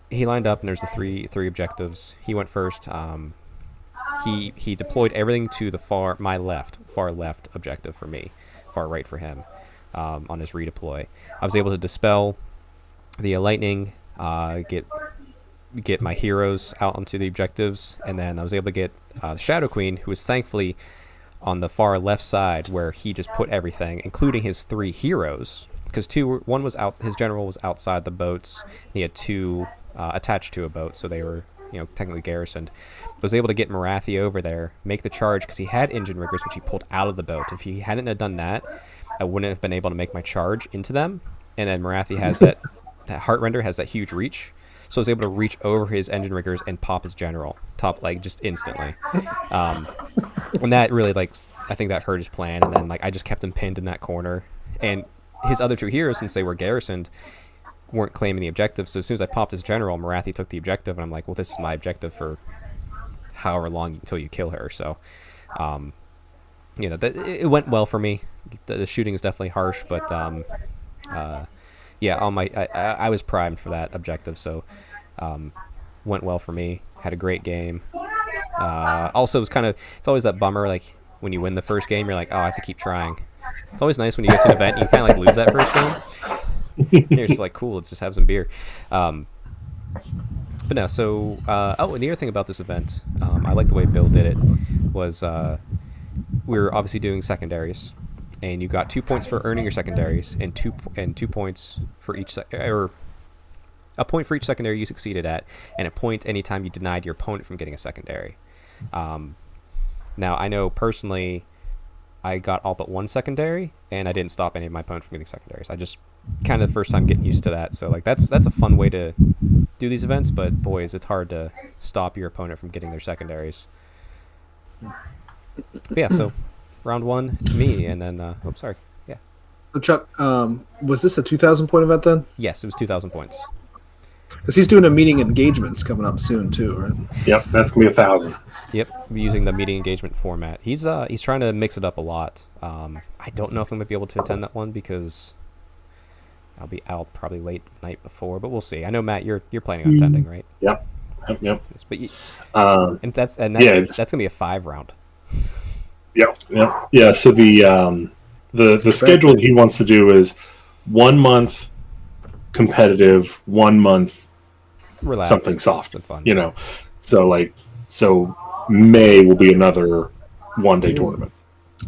he lined up, and there's the three objectives. He went first. He deployed everything to the far left objective for me, far right for him, on his redeploy. I was able to dispel the lightning, get my heroes out onto the objectives, and then I was able to get Shadow Queen, who was thankfully on the far left side where he just put everything, including his 3 heroes, because one was out. His general was outside the boats. He had 2 attached to a boat, so they were technically garrisoned. I was able to get Marathi over there, make the charge, because he had engine riggers, which he pulled out of the boat. If he hadn't have done that, I wouldn't have been able to make my charge into them. And then Marathi has that Heartrender has that huge reach, so I was able to reach over his engine riggers and pop his general, just instantly. And that really, I think that hurt his plan. And then I just kept him pinned in that corner, and his other 2 heroes, since they were garrisoned, weren't claiming the objective. So as soon as I popped his general, Marathi took the objective, and I'm like, well, this is my objective for however long until you kill her. So, it went well for me. The shooting is definitely harsh, but I was primed for that objective, so went well for me. Had a great game. Also, it's always that bummer, when you win the first game, you're like, oh, I have to keep trying. It's always nice when you get to an event and you kind of lose that first game. You're just like, cool, let's just have some beer. But no, so and the other thing about this event, I like the way Bill did it, was we were obviously doing secondaries, and you got 2 points for earning your secondaries, and 2 points for each or a point for each secondary you succeeded at, and a point anytime you denied your opponent from getting a secondary. Now I know personally, I got all but 1 secondary, and I didn't stop any of my opponents from getting secondaries. I just kind of the first time getting used to that. So that's a fun way to do these events, but boys, it's hard to stop your opponent from getting their secondaries. But yeah, so round 1 to me, and then sorry. Yeah. So Chuck, was this a 2,000 point event then? Yes, it was 2,000 points. Because he's doing a meeting engagements coming up soon too, right? Yep, that's gonna be 1,000. Yep, using the meeting engagement format. He's trying to mix it up a lot. I don't know if I'm gonna be able to attend that one because I'll be out probably late the night before, but we'll see. I know Matt, you're planning on attending, right? Yep. Yes, but that's gonna be a 5 round. Yeah. So the schedule he wants to do is 1 month competitive, 1 month Relax, something soft, and fun. So May will be another 1-day tournament.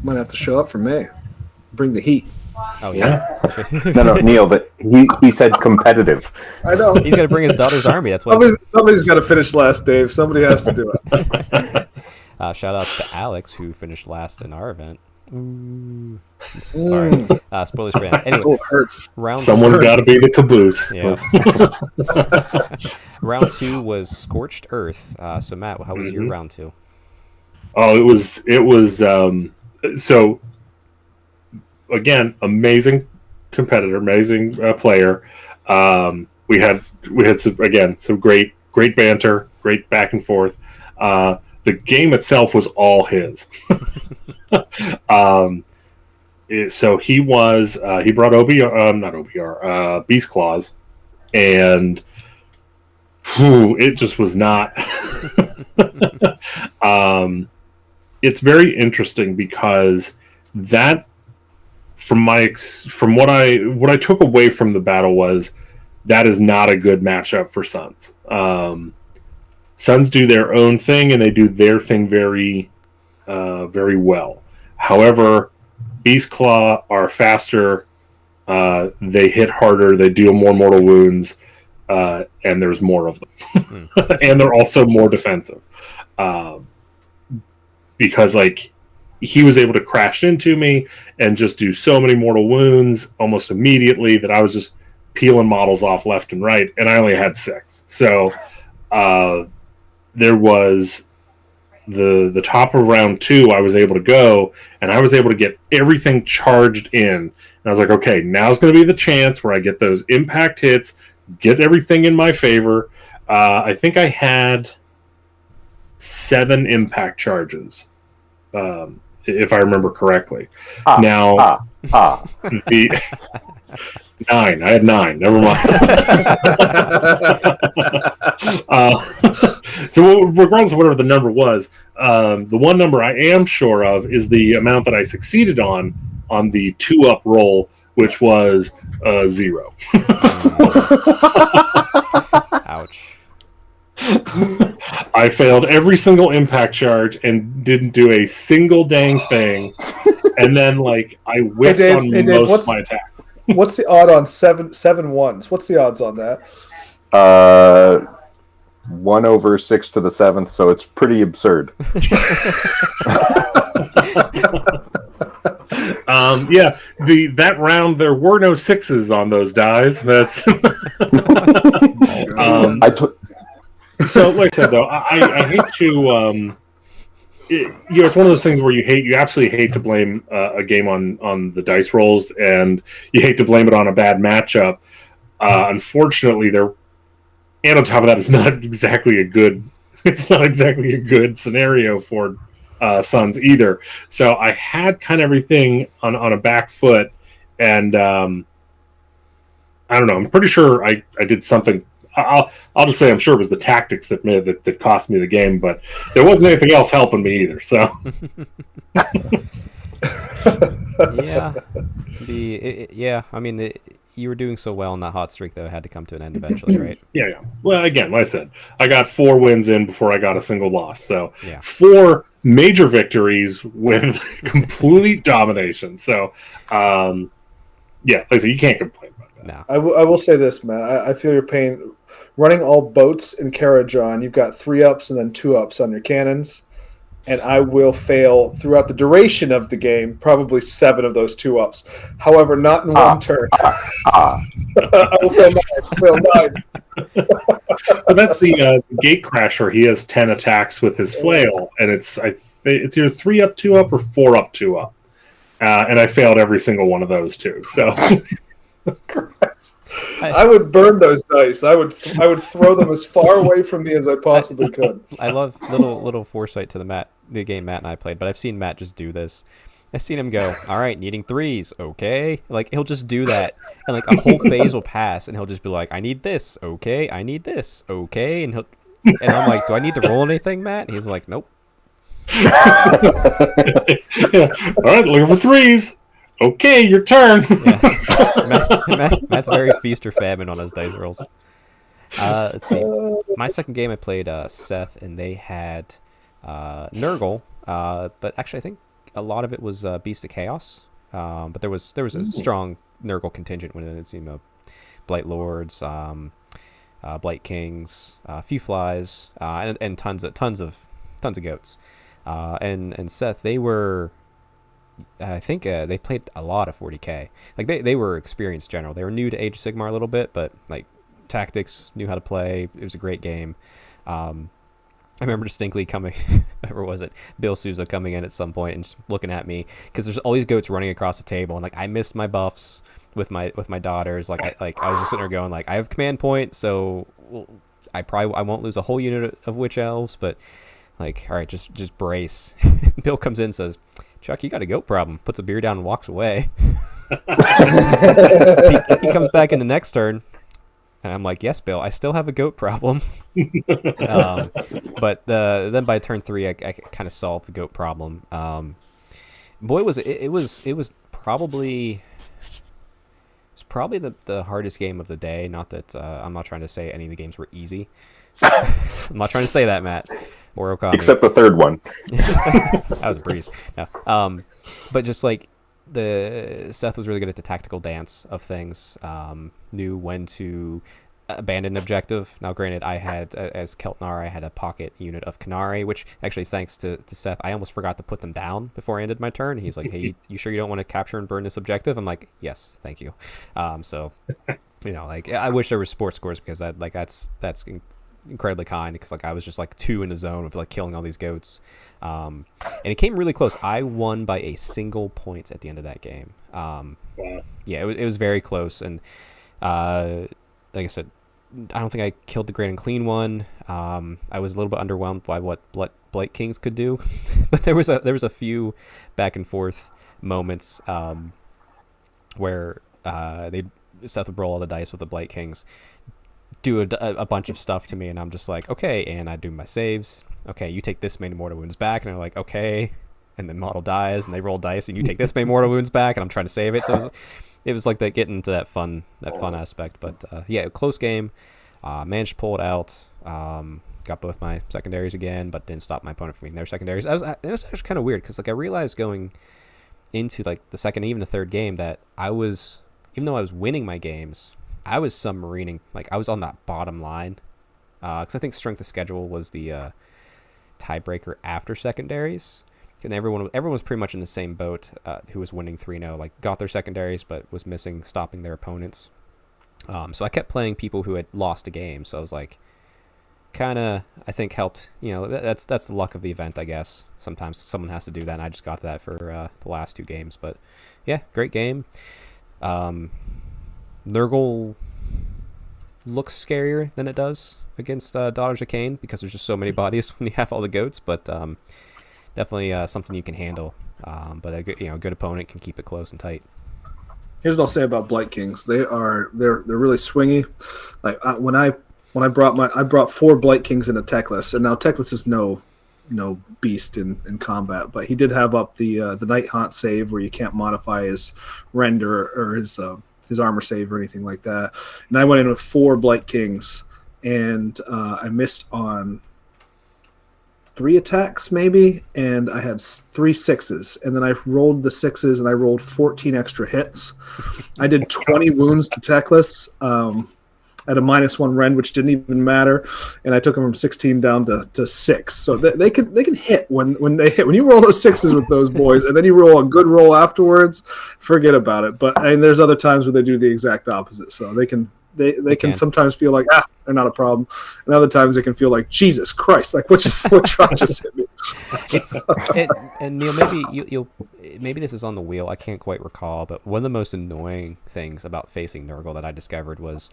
Might have to show up for May. Bring the heat. Oh yeah. No, Neil. He said competitive. I know. He's gonna bring his daughter's army. That's why. Somebody's got to finish last, Dave. Somebody has to do it. Shout outs to Alex, who finished last in our event. Ooh. Sorry. Spoilers for that. Anyway, Oh, it hurts. Someone's got to be the caboose. Yeah. Round 2 was Scorched Earth. So Matt, how was your round 2? Oh, it was. So again, amazing competitor, amazing player. We had some great banter, great back and forth. The game itself was all his. So he brought Beast Claws, and it just was not. It's very interesting because that, from what I took away from the battle was that is not a good matchup for Suns. Suns do their own thing, and they do their thing very, very well. However, Beast Claw are faster. They hit harder. They deal more mortal wounds, and there's more of them. And they're also more defensive. Because, like, he was able to crash into me and just do so many mortal wounds almost immediately that I was just peeling models off left and right, and I only had 6. So there was the top of round 2, I was able to go, and I was able to get everything charged in. And I was like, okay, now's going to be the chance where I get those impact hits, get everything in my favor. I think I had 7 impact charges, if I remember correctly. The 9. I had 9. Never mind. So regardless of whatever the number was, the one number I am sure of is the amount that I succeeded on the 2-up roll, which was 0. Ouch. I failed every single impact charge and didn't do a single dang thing. And then, like, I whiffed on most of my attacks. What's the odd on 7 ones? What's the odds on that? 1 over 6 to the 7th, so it's pretty absurd. Yeah, that round there were no 6s on those dies. That's so. Like I said, though, I hate to. It's one of those things where you absolutely hate to blame a game on the dice rolls, and you hate to blame it on a bad matchup. Unfortunately, and on top of that, it's not exactly a good scenario for Suns either. So I had kind of everything on a back foot, and I don't know. I'm pretty sure I did something. I'll just say I'm sure it was the tactics that cost me the game, but there wasn't anything else helping me either. So Yeah. I mean, you were doing so well in that hot streak, though. It had to come to an end eventually, right? Yeah. Well, again, like I said, I got 4 wins in before I got a single loss. So Yeah. 4 major victories with complete domination. So, like I said, you can't complain about that. No. I will say this, man. I feel your pain. Running all boats in Karajan, you've got 3 ups and then 2 ups on your cannons. And I will fail throughout the duration of the game, probably 7 of those 2 ups. However, not in one turn. I will fail 9. But that's the Gate Crasher. He has 10 attacks with his flail, and it's either 3 up, 2 up, or 4 up, 2 up. And I failed every single one of those too. So. Christ. I would burn those dice. I would throw them as far away from me as I possibly could. I love little foresight to the game Matt and I played, but I've seen Matt just do this. I've seen him go, all right, needing 3s, okay? Like, he'll just do that, and like a whole phase will pass, and he'll just be like, I need this, okay? I need this, okay? And I'm like, do I need to roll anything, Matt? And he's like, nope. Yeah. All right, looking for 3s. Okay, your turn. Yeah. Matt's very feast or famine on his dice rolls. Let's see. My second game, I played Seth, and they had Nurgle, but actually, I think a lot of it was Beast of Chaos. But there was a strong Nurgle contingent when it's Blight Lords, Blight Kings, a few flies, and tons of goats. And Seth, they were. I think they played a lot of 40k. Like they were experienced general. They were new to Age of Sigmar a little bit, but like tactics, knew how to play. It was a great game. I remember distinctly coming, or was it Bill Souza coming in at some point and just looking at me because there's all these goats running across the table, and like I missed my buffs with my daughters. I was just sitting there going like I have command point, so I won't lose a whole unit of witch elves, but like all right, just brace. Bill comes in and says, Chuck, you got a goat problem. Puts a beer down and walks away. he comes back in the next turn, and I'm like, yes, Bill, I still have a goat problem. But then by turn 3, I kind of solved the goat problem. Boy, it was probably the hardest game of the day. Not that I'm not trying to say any of the games were easy. I'm not trying to say that, Matt. Or Okami. Except the third one. That was a breeze. No. But just like Seth was really good at the tactical dance of things. Knew when to abandon objective. Now, granted, I had as Keltnar, I had a pocket unit of Canary, which actually, thanks to Seth, I almost forgot to put them down before I ended my turn. He's like, "Hey, you sure you don't want to capture and burn this objective?" I'm like, "Yes, thank you." So, like, I wish there were sports scores because that's incredibly kind, because like I was just like 2 in the zone of like killing all these goats, and it came really close. I won by a single point at the end of that game. Wow. Yeah, it was very close, and like I said, I don't think I killed the Great and Clean one. I was a little bit underwhelmed by what Blight Kings could do, but there was a few back and forth moments where Seth would roll all the dice with the Blight Kings, do a bunch of stuff to me, and I'm just like, okay, and I do my saves. Okay, you take this many mortal wounds back, and they're like, okay, and then model dies, and they roll dice, and you take this many mortal wounds back, and I'm trying to save it. So it was like that, getting into that fun aspect. But yeah, close game. Managed to pull it out. Got both my secondaries again, but didn't stop my opponent from getting their secondaries. It was actually kind of weird, because like I realized going into like the second, even the third game, that even though I was winning my games, I was submarining. Like I was on that bottom line, because I think strength of schedule was the tiebreaker after secondaries. And everyone was pretty much in the same boat, who was winning 3-0, like got their secondaries but was missing stopping their opponents. So I kept playing people who had lost a game. So I was like, kind of, I think helped. That's the luck of the event, I guess. Sometimes someone has to do that, and I just got that for the last 2 games. But yeah, great game. Nurgle looks scarier than it does against Daughters of Cain, because there's just so many bodies when you have all the goats. But definitely something you can handle, but a good opponent can keep it close and tight. Here's what I'll say about Blight Kings. They're really swingy. Like when I brought 4 Blight Kings in a Teclis, and now Teclis is no beast in combat, but he did have up the Night Haunt save where you can't modify his render or his armor save or anything like that. And I went in with 4 Blight Kings, and I missed on 3 attacks maybe, and I had 3 6s, and then I rolled the 6s, and I rolled 14 extra hits. I did 20 wounds to Teclis at a -1 rend, which didn't even matter, and I took them from 16 down to 6. So they can hit when they hit. When you roll those 6s with those boys, and then you roll a good roll afterwards, forget about it. But there's other times where they do the exact opposite. So they can sometimes feel like they're not a problem, and other times it can feel like, Jesus Christ, like what truck just hit me. And Neil, maybe this is on the wheel, I can't quite recall, but one of the most annoying things about facing Nurgle that I discovered was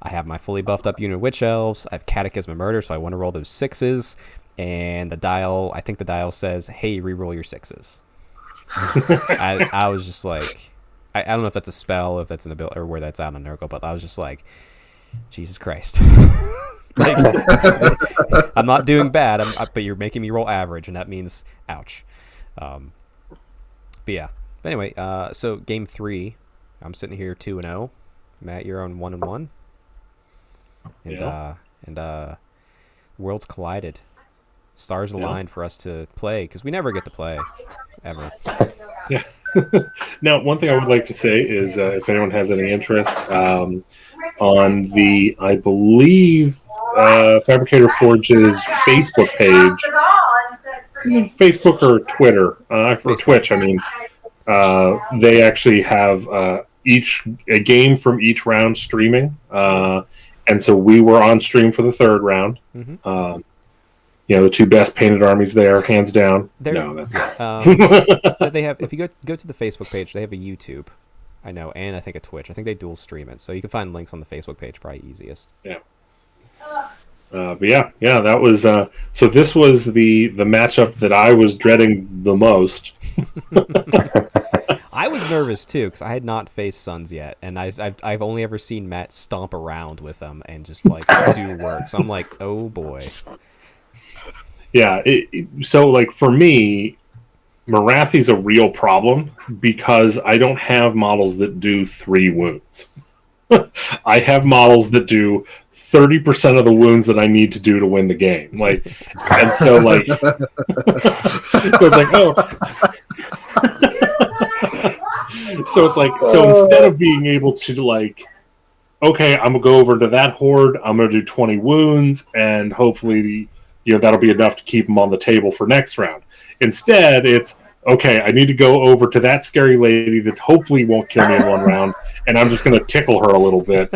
I have my fully buffed up unit of Witch Elves, I have Catechism of Murder, so I want to roll those 6s, and I think the dial says, hey, reroll your 6s. I was just like, I don't know if that's a spell, if that's an ability, or where that's out on Nurgle, but I was just like, Jesus Christ. Like, I'm not doing bad, but you're making me roll average, and that means ouch. But yeah. But anyway, so game 3, I'm sitting here 2-0. Matt, you're on 1-1. And worlds collided. Stars aligned for us to play, because we never get to play, ever. Yeah. Now, one thing I would like to say is, if anyone has any interest, on the, I believe, Fabricator Forge's Facebook page, Facebook or Twitter, for Twitch, I mean, they actually have a game from each round streaming, and so we were on stream for the 3rd round. Mm-hmm. The 2 best painted armies there, hands down. No, that's but they have. If you go to the Facebook page, they have a YouTube, I know, and I think a Twitch. I think they dual stream it, so you can find links on the Facebook page. Probably easiest. Yeah. But yeah, that was. So this was the matchup that I was dreading the most. I was nervous too, because I had not faced Suns yet, and I've only ever seen Matt stomp around with them and just like do work. So I'm like, oh boy. Yeah, so like for me, Morathi's a real problem because I don't have models that do 3 wounds. I have models that do 30% of the wounds that I need to do to win the game. Like, and so like, so it's like, oh, So it's like, so instead of being able to like, okay, I'm gonna go over to that horde, I'm gonna do 20 wounds, and hopefully, that'll be enough to keep them on the table for next round. Instead, it's okay, I need to go over to that scary lady that hopefully won't kill me in one round, and I'm just gonna tickle her a little bit.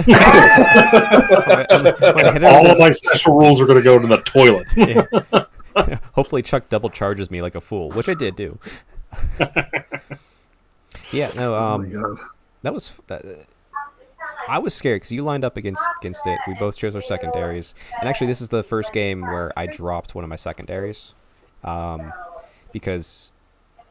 All of my special rules are gonna go to the toilet. Yeah. Hopefully Chuck double charges me like a fool, which I did do. Yeah, no, Oh my God. that was I was scared because you lined up against it. We both chose our secondaries, and actually, this is the first game where I dropped one of my secondaries, because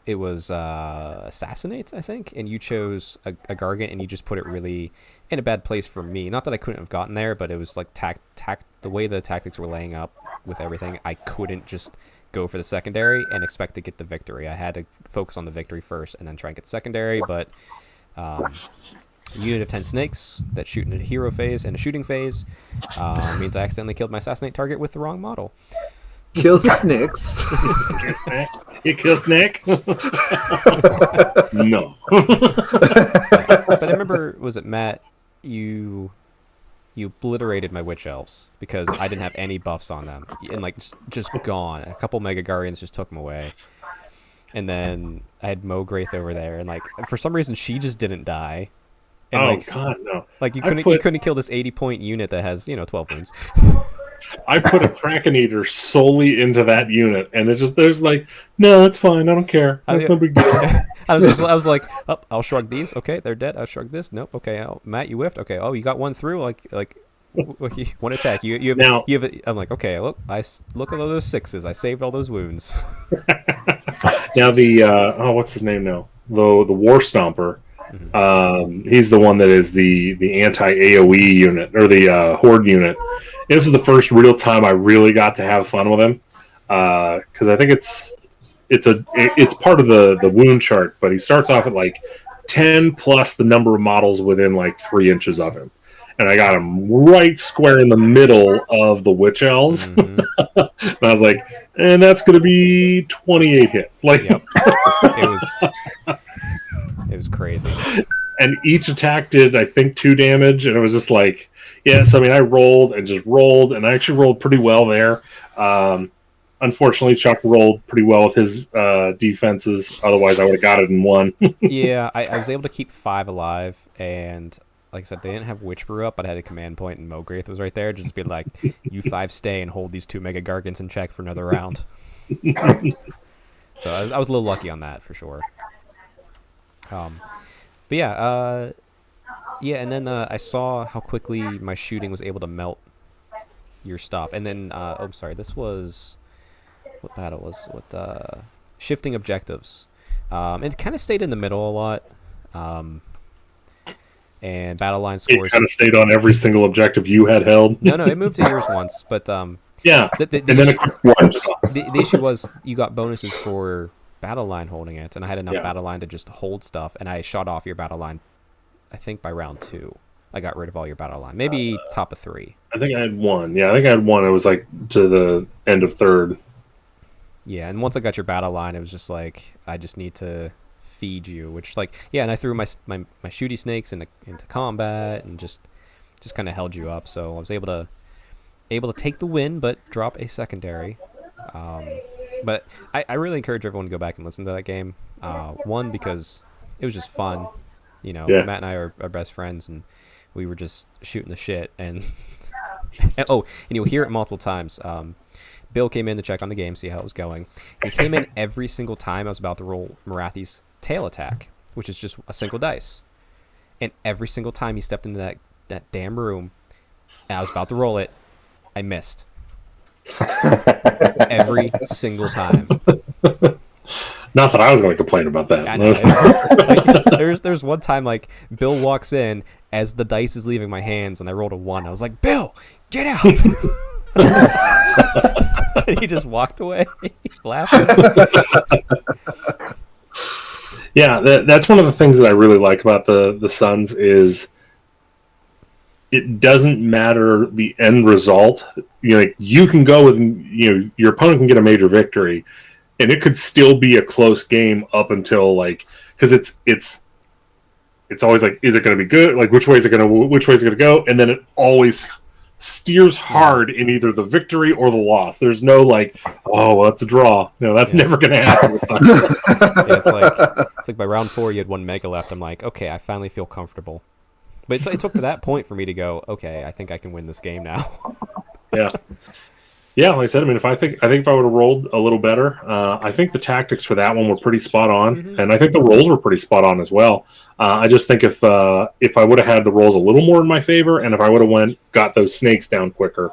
it was Assassinate, I think, and you chose a Gargant, and you just put it really in a bad place for me. Not that I couldn't have gotten there, but it was like the way the tactics were laying up with everything. I couldn't just go for the secondary and expect to get the victory. I had to focus on the victory first and then try and get secondary, but a unit of 10 snakes that shoot in a hero phase and a shooting phase means I accidentally killed my assassinate target with the wrong model. Kills the snakes. You kill Snake? No. But I remember, was it Matt, you obliterated my witch elves because I didn't have any buffs on them, and like just gone. A couple Mega Guardians just took them away, and then I had Mograith over there, and like for some reason she just didn't die. And God, no! Like you couldn't kill this 80-point unit that has 12 wounds. I put a Kraken Eater solely into that unit, and there's like, no, that's fine. I don't care. That's no big deal. I was like, oh, I'll shrug these. Okay, they're dead. I'll shrug this. Nope. Okay, Matt, you whiffed. Okay. Oh, you got one through. Like one attack. You have. I'm like, okay. Look at all those sixes. I saved all those wounds. Now what's his name now? The War Stomper. He's the one that is the anti AOE unit or the horde unit. This is the first real time I really got to have fun with him because I think it's part of the wound chart, but he starts off at like 10 plus the number of models within like 3 inches of him, and I got him right square in the middle of the witch elves. And I was like, and that's going to be 28 hits. Like, yep. It was crazy. And each attack did, I think, 2 damage, and it was just like, yes. I mean, I rolled, and I actually rolled pretty well there. Unfortunately, Chuck rolled pretty well with his defenses. Otherwise, I would have got it in 1. Yeah, I was able to keep 5 alive, and like I said, they didn't have Witch Brew up, but I had a command point, and Mograith was right there. Just be like, you 5 stay and hold these 2 Mega Gargants in check for another round. So I was a little lucky on that for sure. But yeah, and then I saw how quickly my shooting was able to melt your stuff, and then this was what battle was what shifting objectives. It kind of stayed in the middle a lot, and battle line scores. It kind of stayed on every single objective you had held. No, it moved to yours once, but yeah, the issue was you got bonuses for battle line holding it, and I had enough battle line to just hold stuff, and I shot off your battle line. I think by round 2, I got rid of all your battle line. Maybe top of 3. I think I had 1. Yeah, I think I had 1. It was like to the end of 3rd. Yeah, and once I got your battle line, it was just like I just need to feed you, which like and I threw my shooty snakes into combat and just kind of held you up. So I was able to take the win, but drop a secondary. But I really encourage everyone to go back and listen to that game. One, because it was just fun. Matt and I are best friends, and we were just shooting the shit. And you'll hear it multiple times. Bill came in to check on the game, see how it was going. He came in every single time I was about to roll Marathi's tail attack, which is just a single dice. And every single time he stepped into that damn room, and I was about to roll it, I missed. Every single time. Not that I was going to complain about that. I know. There's one time like Bill walks in as the dice is leaving my hands, and I rolled a 1. I was like, Bill, get out! And he just walked away, laughing. Yeah, that's one of the things that I really like about the Suns is it doesn't matter the end result. You can go with your opponent can get a major victory, and it could still be a close game up until because it's it's always like, is it going to be good? Like, which way is it going to go? And then it always steers hard in either the victory or the loss. There's no like, oh, well, it's a draw. No, that's never going to happen. It's like by round 4 you had 1 mega left. I'm like, okay, I finally feel comfortable. But it took to that point for me to go, okay, I think I can win this game now. Yeah, like I said, I mean, I think if I would have rolled a little better, I think the tactics for that one were pretty spot on, and I think the rolls were pretty spot on as well. I just think if I would have had the rolls a little more in my favor, and if I would have got those snakes down quicker,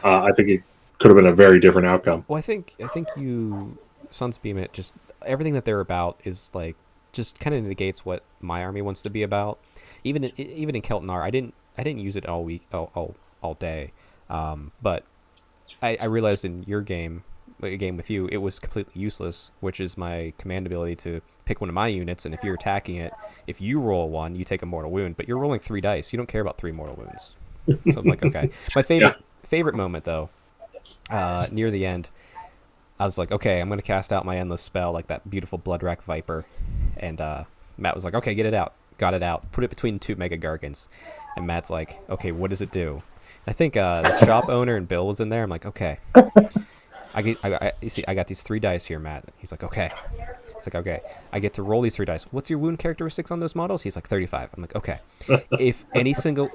I think it could have been a very different outcome. Well, I think you, Sunsbeam, it just everything that they're about is like just kind of negates what my army wants to be about. Even in Keltnar, I didn't use it all week, all day, but I realized in your game, a game with you, it was completely useless, which is my command ability to pick one of my units, and if you're attacking it, if you roll a 1, you take a mortal wound, but you're rolling 3 dice. You don't care about 3 mortal wounds. So I'm like, okay. My favorite moment, though, near the end, I was like, okay, I'm going to cast out my endless spell, like that beautiful Bloodrack Viper, and Matt was like, okay, get it out. Got it out. Put it between 2 Mega Gargants. And Matt's like, okay, what does it do? I think the shop owner and Bill was in there. I'm like, okay. You see, I got these 3 dice here, Matt. He's like, okay. It's like, okay. I get to roll these 3 dice. What's your wound characteristics on those models? He's like, 35. I'm like, okay. If any single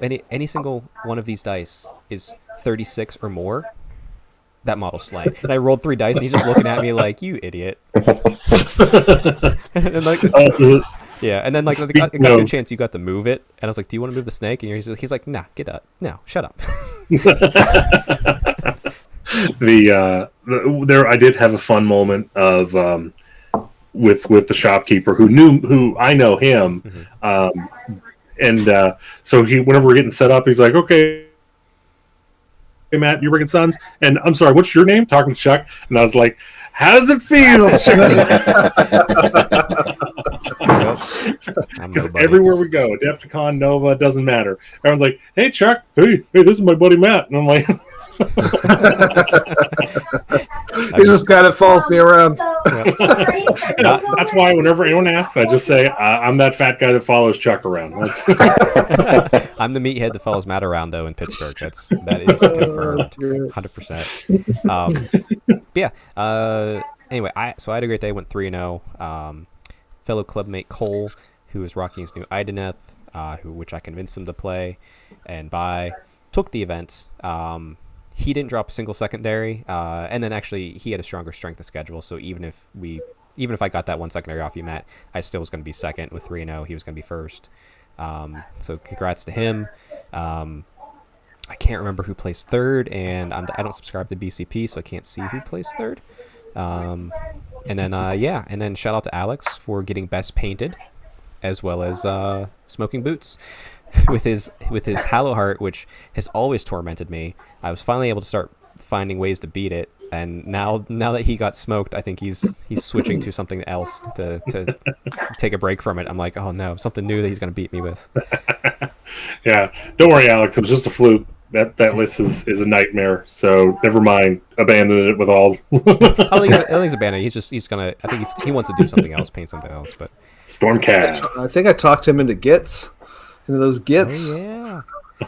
one of these dice is 36 or more, that model's slain. And I rolled 3 dice, and he's just looking at me like, you idiot. And like, yeah, and then like I got your chance, you got to move it, and I was like, "Do you want to move the snake?" And he's like, "Nah, get up, no, shut up." There, I did have a fun moment of with the shopkeeper who I know him, and so whenever we're getting set up, he's like, "Okay, hey Matt, you're bringing Sons, and I'm sorry, what's your name?" Talking to Chuck, and I was like, how does it feel? Because everywhere we go, Adepticon, Nova, doesn't matter. Everyone's like, hey, Chuck, hey, this is my buddy Matt. And I'm like... He's this guy that follows me around. That's why whenever anyone asks, I just say, I'm that fat guy that follows Chuck around. I'm the meathead that follows Matt around, though, in Pittsburgh. That is confirmed, 100%. But yeah, anyway, I had a great day, went 3-0. Fellow clubmate Cole, who is rocking his new Ideneth, which I convinced him to play and buy, took the event. He didn't drop a single secondary, and then actually he had a stronger strength of schedule, so even if I got that 1 secondary off you, Matt, I still was going to be second with 3-0. He was going to be first. So congrats to him. I can't remember who placed third, and I don't subscribe to BCP, so I can't see who placed third. And then shout out to Alex for getting best painted, as well as Smoking Boots with his Hallowheart, which has always tormented me. I was finally able to start finding ways to beat it, and now that he got smoked, I think he's switching to something else to take a break from it. I'm like, oh no, something new that he's going to beat me with. Yeah, don't worry, Alex. It was just a fluke. That list is a nightmare. So never mind. Abandon it with all. I think he's abandoned. He's gonna. I think he wants to do something else, paint something else. But Stormcast. I think I talked him into those Gits. Oh, yeah.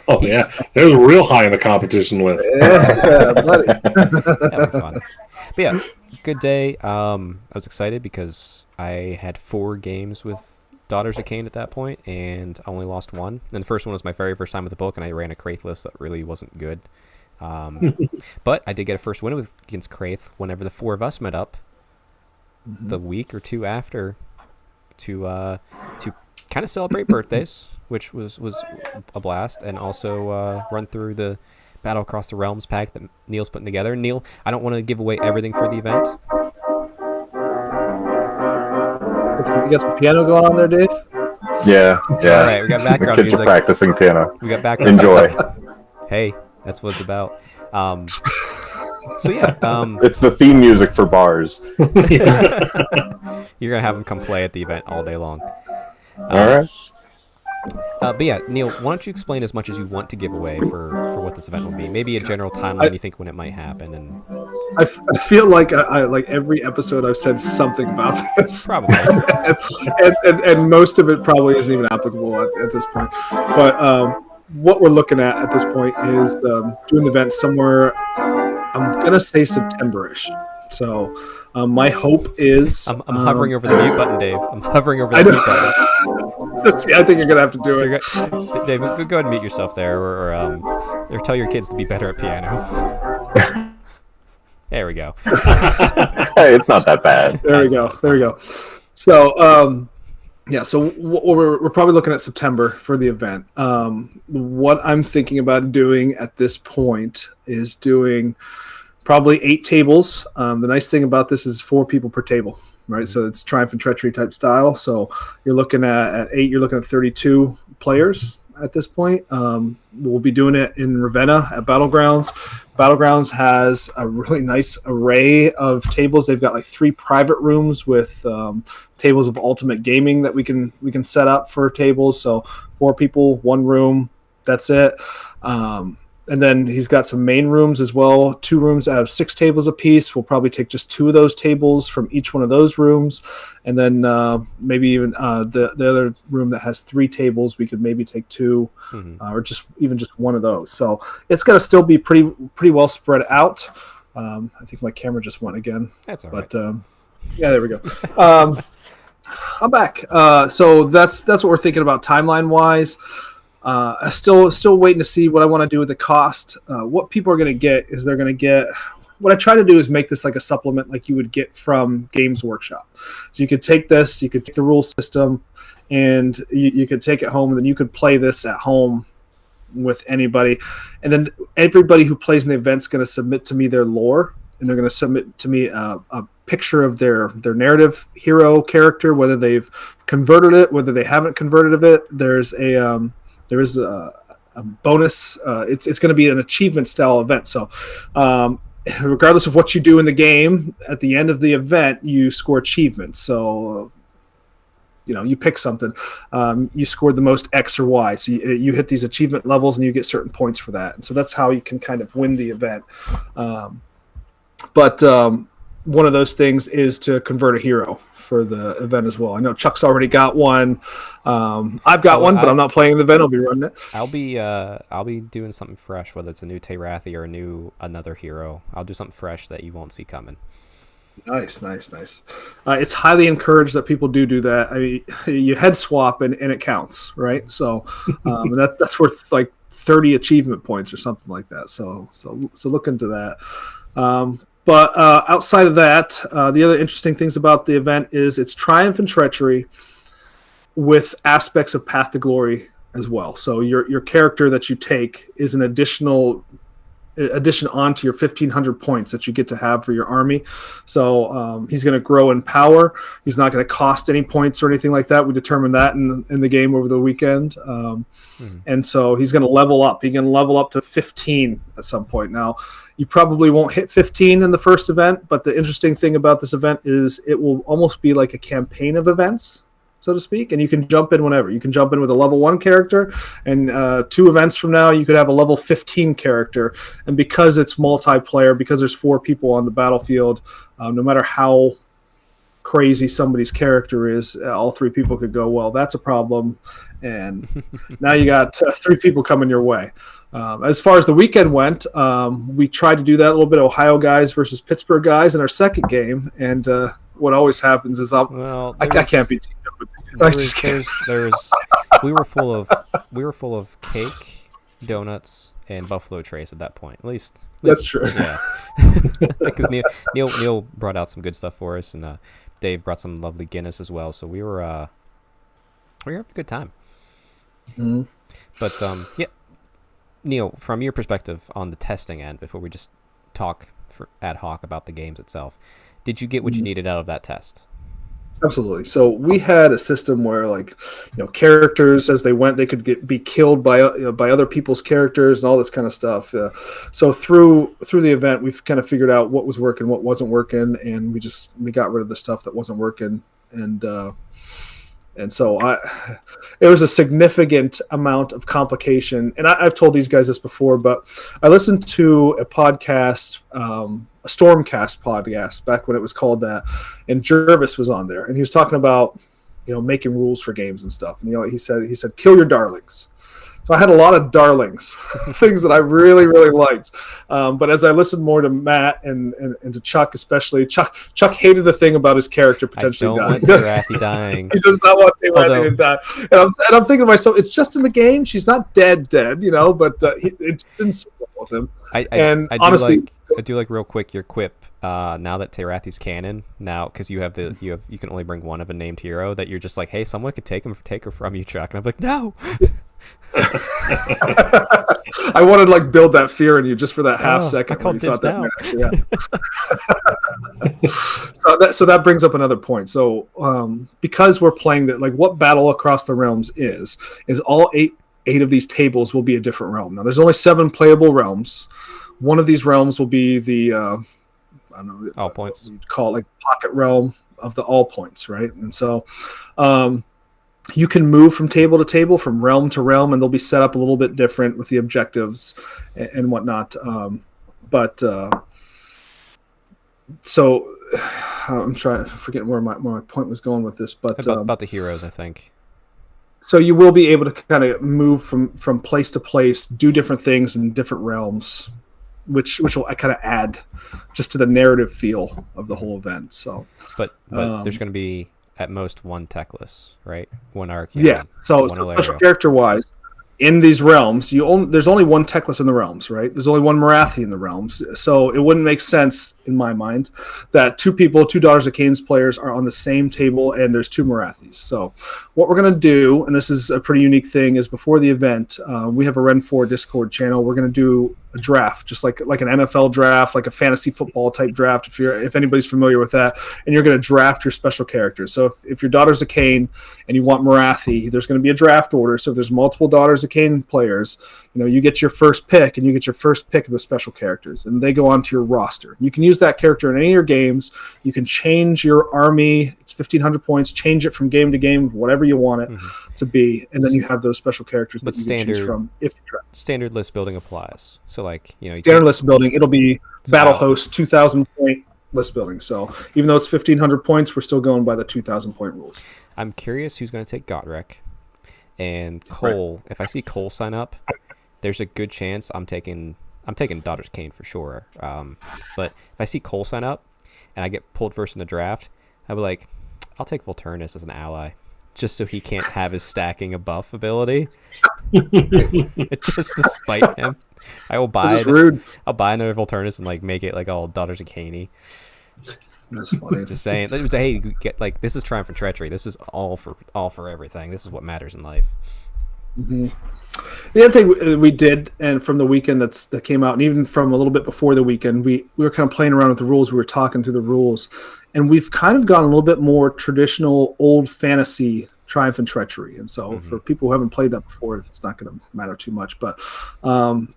Oh yeah, they're real high in the competition list. Yeah, buddy. That'd be fun. But yeah, good day. I was excited because I had 4 games with Daughters of Cain at that point, and I only lost 1. And the first one was my very first time with the book, and I ran a Kraith list that really wasn't good. But I did get a first win against Kraith whenever the 4 of us met up the week or 2 after to kind of celebrate birthdays, which was a blast, and also run through the Battle Across the Realms pack that Neil's putting together. Neil, I don't want to give away everything for the event. You got some piano going on there, Dave? Yeah. All right, we got background Kids music. are practicing piano. We got background Enjoy. music. Hey, that's what it's about. So yeah, It's the theme music for bars. you're gonna have them come play at the event all day long. All right. But yeah, Neil, why don't you explain as much as you want to give away for what this event will be? Maybe a general timeline you think when it might happen, and I feel like I like every episode I've said something about this. probably. and most of it probably isn't even applicable at this point. But what we're looking at this point is doing the event somewhere, I'm going to say September-ish. So my hope is... I'm hovering over the mute button, Dave. I'm hovering over the mute button. See, I think you're going to have to do it. Dave, go ahead and mute yourself there, or tell your kids to be better at piano. There we go. Hey, it's not that bad. There we go. So, yeah, so we're probably looking at September for the event. What I'm thinking about doing at this point is doing probably 8 tables. The nice thing about this is 4 people per table, right? So it's Triumph and Treachery type style. So you're looking at 8, you're looking at 32 players at this point. We'll be doing it in Ravenna at Battlegrounds. Battlegrounds has a really nice array of tables. They've got like 3 private rooms with tables of ultimate gaming that we can set up for tables. So 4 people, 1 room, that's it. And then he's got some main rooms as well. 2 rooms out of 6 tables apiece. We'll probably take just 2 of those tables from each one of those rooms. And then maybe even the other room that has 3 tables, we could maybe take 2 or just 1 of those. So it's going to still be pretty well spread out. I think my camera just went again. That's all right. right. Yeah, there we go. I'm back. So that's what we're thinking about timeline-wise. Still waiting to see what I want to do with the cost. What people are going to get is they're going to get. What I try to do is make this like a supplement, like you would get from Games Workshop. So you could take this, you could take the rule system, and you could take it home, and then you could play this at home with anybody. And then everybody who plays in the event's going to submit to me their lore, and they're going to submit to me a picture of their narrative hero character, whether they've converted it, whether they haven't converted it. There is a bonus. It's going to be an achievement style event. So regardless of what you do in the game, at the end of the event, you score achievements. So you pick something. You scored the most X or Y. So you hit these achievement levels and you get certain points for that. And so that's how you can kind of win the event. But one of those things is to convert a hero for the event as well. I know Chuck's already got one. I've got one, but I'm not playing the event. I'll be running it. I'll be doing something fresh, whether it's a new Teyrathi or another hero. I'll do something fresh that you won't see coming. Nice. It's highly encouraged that people do that. I mean, you head swap and it counts, right? So that's worth like 30 achievement points or something like that. So look into that. But outside of that, the other interesting things about the event is it's Triumph and Treachery with aspects of Path to Glory as well. So your character that you take is an addition onto your 1,500 points that you get to have for your army. So he's going to grow in power. He's not going to cost any points or anything like that. We determined that in the game over the weekend. And so he's going to level up. He's going to level up to 15 at some point. Now, you probably won't hit 15 in the first event, but the interesting thing about this event is it will almost be like a campaign of events, so to speak, and you can jump in whenever. You can jump in with a level 1 character, and 2 events from now, you could have a level 15 character. And because it's multiplayer, because there's 4 people on the battlefield, no matter how crazy somebody's character is, all 3 people could go, well, that's a problem. And now you got 3 people coming your way. As far as the weekend went, we tried to do that a little bit, Ohio guys versus Pittsburgh guys in our second game. And what always happens is I can't be teamed up with you. I just can't. We were full of cake, donuts, and Buffalo Trace at that point. At least that's true. Yeah, because Neil brought out some good stuff for us, and Dave brought some lovely Guinness as well. So we were having a good time. Mm-hmm. But yeah, Neil, from your perspective on the testing end, before we just talk for ad hoc about the games itself, did you get what you needed out of that test? Absolutely. So we had a system where, characters as they went, they could be killed by other people's characters and all this kind of stuff. So through the event, we've kind of figured out what was working, what wasn't working, and we got rid of the stuff that wasn't working, and And so it was a significant amount of complication. And I've told these guys this before, but I listened to a podcast, a Stormcast podcast, back when it was called that, and Jervis was on there, and he was talking about, making rules for games and stuff. And he said, kill your darlings. So I had a lot of darlings, things that I really, really liked. But as I listened more to Matt and to Chuck, especially, Chuck hated the thing about his character potentially dying. I don't want Tarathi dying. He does not want Tarathi to die. And I'm thinking to myself, it's just in the game. She's not dead, but it didn't sit well with him. Honestly, I do like real quick your quip. Now that Tarathi's canon, because you can only bring one of a named hero, that you're just like, hey, someone could take her from you, Chuck, and I'm like, no. I wanted to build that fear in you just for that half second. I called dibs now. So that brings up another point. So because we're playing that, what Battle Across the Realms is all eight of these tables will be a different realm. Now there's only 7 playable realms. One of these realms will be the I don't know, all points. You'd call it pocket realm of the all points, right? And so you can move from table to table, from realm to realm, and they'll be set up a little bit different with the objectives and whatnot. So I'm trying to forget where my point was going with this, but about the heroes, I think. So you will be able to kind of move from place to place, do different things in different realms, which will kind of add just to the narrative feel of the whole event. So, but there's going to be at most one Teclis, right? One Arcane. Yeah. So special character wise, in these realms, there's only one Teclis in the realms, right? There's only one Morathi in the realms. So it wouldn't make sense, in my mind, that two Daughters of Cain's players are on the same table and there's 2 Morathis. So what we're going to do, and this is a pretty unique thing, is before the event, we have a Ren 4 Discord channel. We're going to do a draft, just like an NFL draft, like a fantasy football type draft, if anybody's familiar with that, and you're going to draft your special characters. So if your Daughters of Cain and you want Morathi, there's going to be a draft order. So if there's multiple Daughters of Cain players, you get your first pick, and you get your first pick of the special characters, and they go onto your roster. You can use that character in any of your games. You can change your army. It's 1,500 points. Change it from game to game, whatever you want it to be, and then you have those special characters that you can choose from. If you draft. Standard list building applies. So standard list building, it'll be Battle Host 2,000 point list building. So even though it's 1,500 points, we're still going by the 2,000 point rules. I'm curious who's going to take Godric and Cole. Right. If I see Cole sign up, there's a good chance I'm taking Daughters of Cain for sure. But if I see Cole sign up and I get pulled first in the draft, I'll be like, I'll take Volturnus as an ally, just so he can't have his stacking a buff ability. Just to spite him. I will buy I'll buy another Volturnus and make it all Daughters of Cain-y. That's funny. Just saying, hey, this is Triumph and Treachery. This is all for everything. This is what matters in life. Mm-hmm. The other thing we did, and from the weekend that came out, and even from a little bit before the weekend, we were kind of playing around with the rules. We were talking through the rules, and we've kind of gone a little bit more traditional old fantasy Triumph and Treachery. And so for people who haven't played that before, it's not going to matter too much. But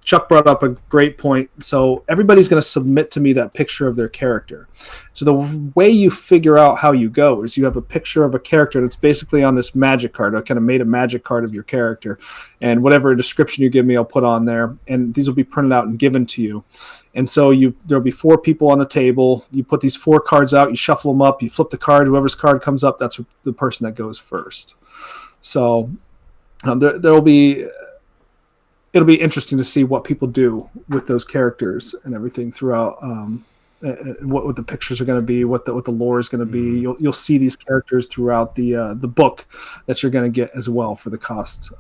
Chuck brought up a great point. So everybody's going to submit to me that picture of their character. So the way you figure out how you go is you have a picture of a character that's basically on this magic card. I kind of made a magic card of your character. And whatever description you give me, I'll put on there. And these will be printed out and given to you. And so there'll be 4 people on the table. You put these 4 cards out, you shuffle them up, you flip the card. Whoever's card comes up, that's the person that goes first. So it'll be interesting to see what people do with those characters and everything throughout. What the pictures are going to be, what the lore is going to be. You'll see these characters throughout the book that you're going to get as well for the cost.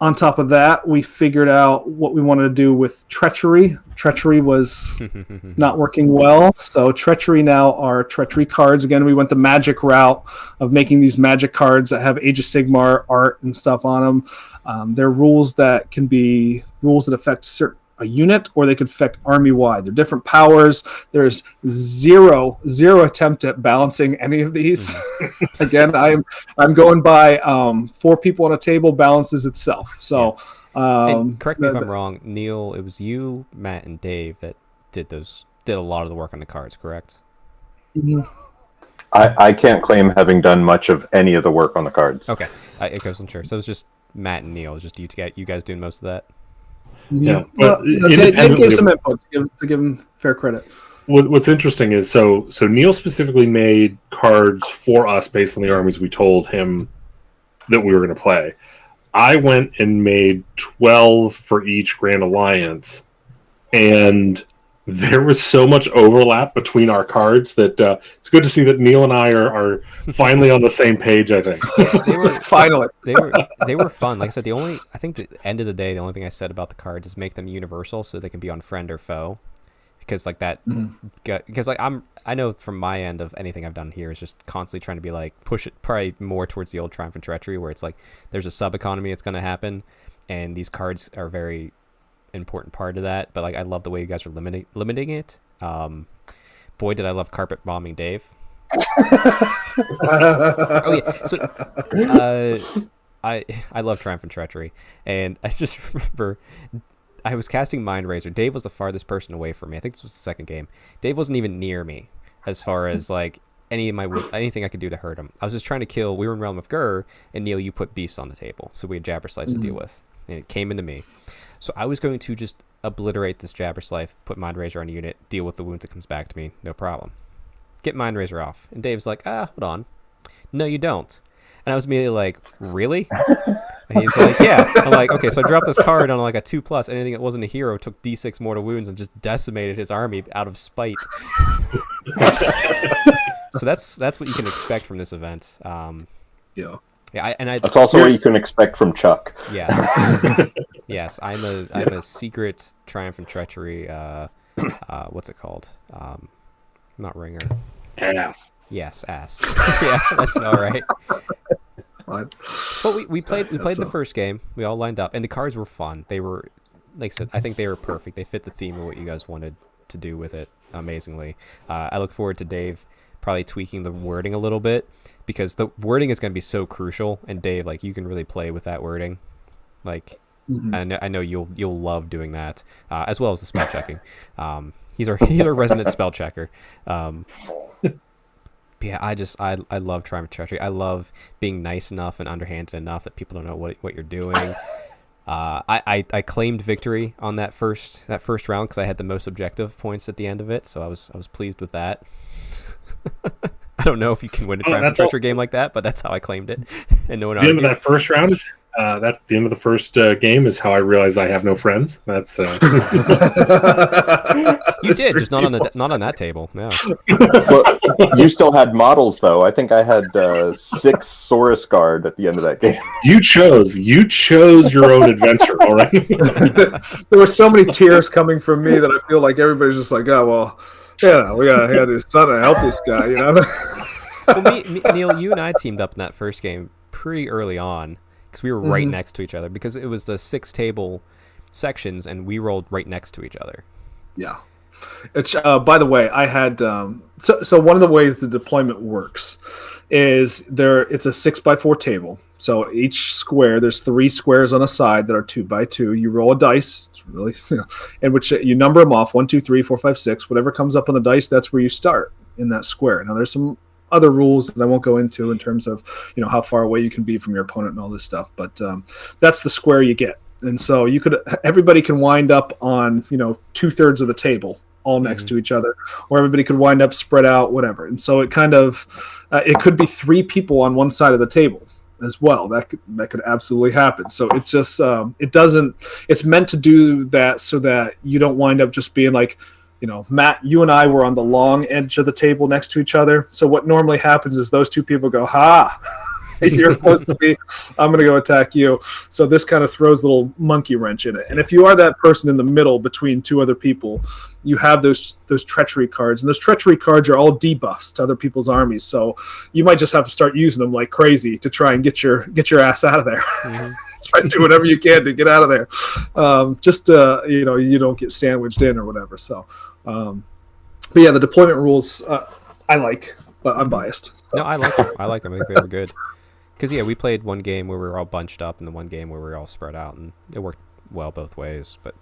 On top of that, we figured out what we wanted to do with Treachery. Treachery was not working well. So Treachery now are Treachery cards. Again, we went the magic route of making these magic cards that have Age of Sigmar art and stuff on them. They're rules that can be rules that affect a unit, or they could affect army-wide. They're different powers. There's zero attempt at balancing any of these. Again, I'm going by 4 people on a table balances itself. So, and correct me if I'm wrong, Neil. It was you, Matt, and Dave that did a lot of the work on the cards, correct? I can't claim having done much of any of the work on the cards. Okay, I wasn't sure. So it was just Matt and Neil. It was just you guys doing most of that. Yeah, Well, but Dave independently gave of- some input to give him fair credit. What's interesting is so Neil specifically made cards for us based on the armies we told him that we were going to play. I went and made 12 for each Grand Alliance, and there was so much overlap between our cards that it's good to see that Neil and I are finally on the same page, I think. They were Finally. they were fun. Like I said, I think the end of the day, the only thing I said about the cards is make them universal so they can be on friend or foe. Because like that, because like I know from my end of anything I've done here is just constantly trying to be like push it probably more towards the old Triumph and Treachery, where it's like there's a sub economy that's going to happen, and these cards are a very important part of that. But like I love the way you guys are limiting it. Boy, did I love carpet bombing Dave. Oh yeah, so I love Triumph and Treachery, and I just remember. I was casting Mind Razor. Dave was the farthest person away from me. I think this was the second game. Dave wasn't even near me as far as like anything I could do to hurt him. I was just trying to kill. We were in Realm of Gur, and Neil, you put beasts on the table, so we had Jabberslice to deal with, and it came into me. So I was going to just obliterate this Jabberslice, put Mind Razor on a unit, deal with the wounds that comes back to me, no problem. Get Mind Razor off, and Dave's like, hold on, no, you don't. And I was immediately like, really? And he's like, yeah. I'm like, okay, so I dropped this card on like a 2+. Anything that wasn't a hero took D6 mortal wounds and just decimated his army out of spite. So that's what you can expect from this event. Yeah. Yeah, That's also what you can expect from Chuck. Yeah. Yes, I'm a secret Triumph and Treachery. What's it called? Not ringer. Ass. Yes, ass. Yeah, that's all right. But we played the first game. We all lined up, and the cards were fun. They were, like I said, I think they were perfect. They fit the theme of what you guys wanted to do with it amazingly. I look forward to Dave probably tweaking the wording a little bit, because the wording is going to be so crucial. And Dave, like, you can really play with that wording. Like, I know you'll love doing that, as well as the spell checking. He's our resident spell checker. Yeah, I love Triumph and Treachery. I love being nice enough and underhanded enough that people don't know what you're doing. I claimed victory on that first round because I had the most objective points at the end of it, so I was pleased with that. I don't know if you can win a Triumph and Treachery game like that, but that's how I claimed it, and no one The end argued. of that first round is the end of the first game is how I realized I have no friends. That's You did, just not on that table. No. Well, you still had models, though. I think I had 6 Saurus Guard at the end of that game. You chose your own adventure. All right. there were so many tears coming from me that I feel like everybody's just like, oh well, we gotta do something to help this guy, you know. Well, Neil, you and I teamed up in that first game pretty early on because we were right next to each other, because it was the 6 table sections and we rolled right next to each other. Yeah. It's, by the way, I had so one of the ways the deployment works is it's a 6x4 table. So each square, there's 3 squares on a side that are 2x2. You roll a dice, it's really, in which you number them off 1, 2, 3, 4, 5, 6. Whatever comes up on the dice, that's where you start in that square. Now there's some other rules that I won't go into in terms of how far away you can be from your opponent and all this stuff, but that's the square you get. And so everybody can wind up on 2/3 of the table, all next to each other, or everybody could wind up spread out, whatever. And so it kind of it could be 3 people on one side of the table as well. That could absolutely happen. So it just it's meant to do that so that you don't wind up just being like, Matt, you and I were on the long edge of the table next to each other. So what normally happens is those 2 people go, ha, you're supposed to be, I'm going to go attack you. So this kind of throws a little monkey wrench in it. And if you are that person in the middle between 2 other people, you have those treachery cards. And those treachery cards are all debuffs to other people's armies. So you might just have to start using them like crazy to try and get your ass out of there. Try and do whatever you can to get out of there. Just you don't get sandwiched in or whatever. So, but yeah, the deployment rules I like, but I'm biased. So. No, I like them. I think they were good. Because, we played one game where we were all bunched up and the one game where we were all spread out, and it worked well both ways. But,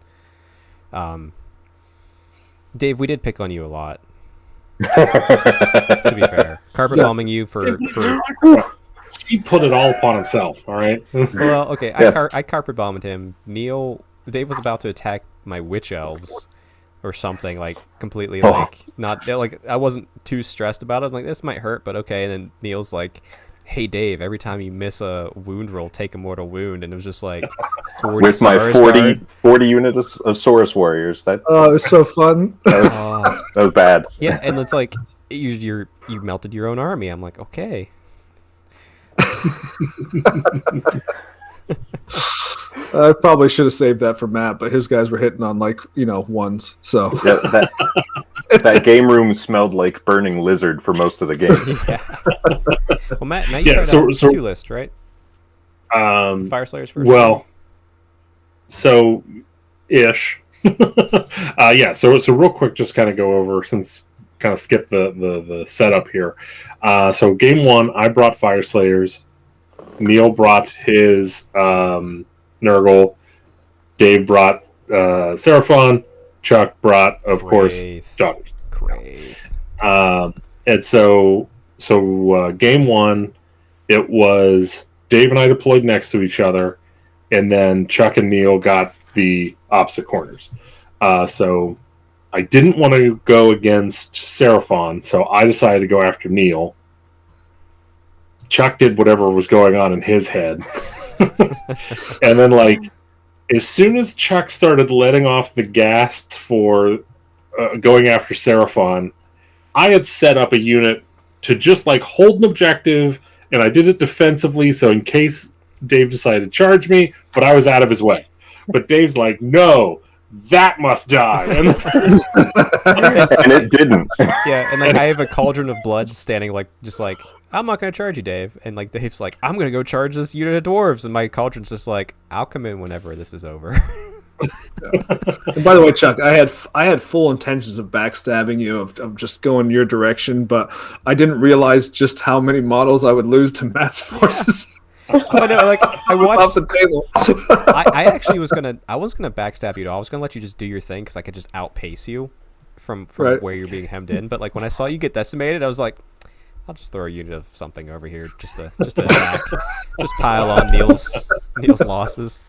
Dave, we did pick on you a lot. To be fair. carpet bombing you for He put it all upon himself. All right. well, okay. Yes. I carpet bombed him. Dave was about to attack my witch elves or something, like completely like not like I wasn't too stressed about it. I was like, this might hurt, but okay. And then Neil's like, hey Dave, every time you miss a wound roll, take a mortal wound, and it was just like 40 With my Saurus 40 units of Saurus warriors. That Oh, it was so fun. guard. that was bad. Yeah, and it's like you melted your own army. I'm like, okay. I probably should have saved that for Matt, but his guys were hitting on like ones. So Yeah, that game room smelled like burning lizard for most of the game. Yeah. Well, Matt, now you Yeah, tried so- out so- 2 list, right? Fire Slayers first. Well, so ish. Yeah. So real quick, just kind of go over since kind of skip the setup here. So game 1, I brought Fire Slayers. Neil brought his Nurgle. Dave brought Seraphon. Chuck brought, of course, Wraith. Daughters. Great. And so game 1, it was Dave and I deployed next to each other, and then Chuck and Neil got the opposite corners. So I didn't want to go against Seraphon, so I decided to go after Neil. Chuck did whatever was going on in his head. And then, like, as soon as Chuck started letting off the gas for going after Seraphon, I had set up a unit to just, like, hold an objective, and I did it defensively, so in case Dave decided to charge me, but I was out of his way. But Dave's like, no, that must die. And And it didn't. Yeah, and like I have a cauldron of blood standing like just like I'm not gonna charge you, Dave. And like Dave's like, I'm gonna go charge this unit of dwarves, and my cauldron's just like, I'll come in whenever this is over. And by the way, Chuck, I had full intentions of backstabbing you, of just going your direction, but I didn't realize just how many models I would lose to Matt's forces. But no, like I off watched. the table. I actually was gonna backstab you. I was gonna let you just do your thing because I could just outpace you from Right. where you're being hemmed in. But like when I saw you get decimated, I was like, I'll just throw a unit of something over here just to attack, just pile on Neil's losses.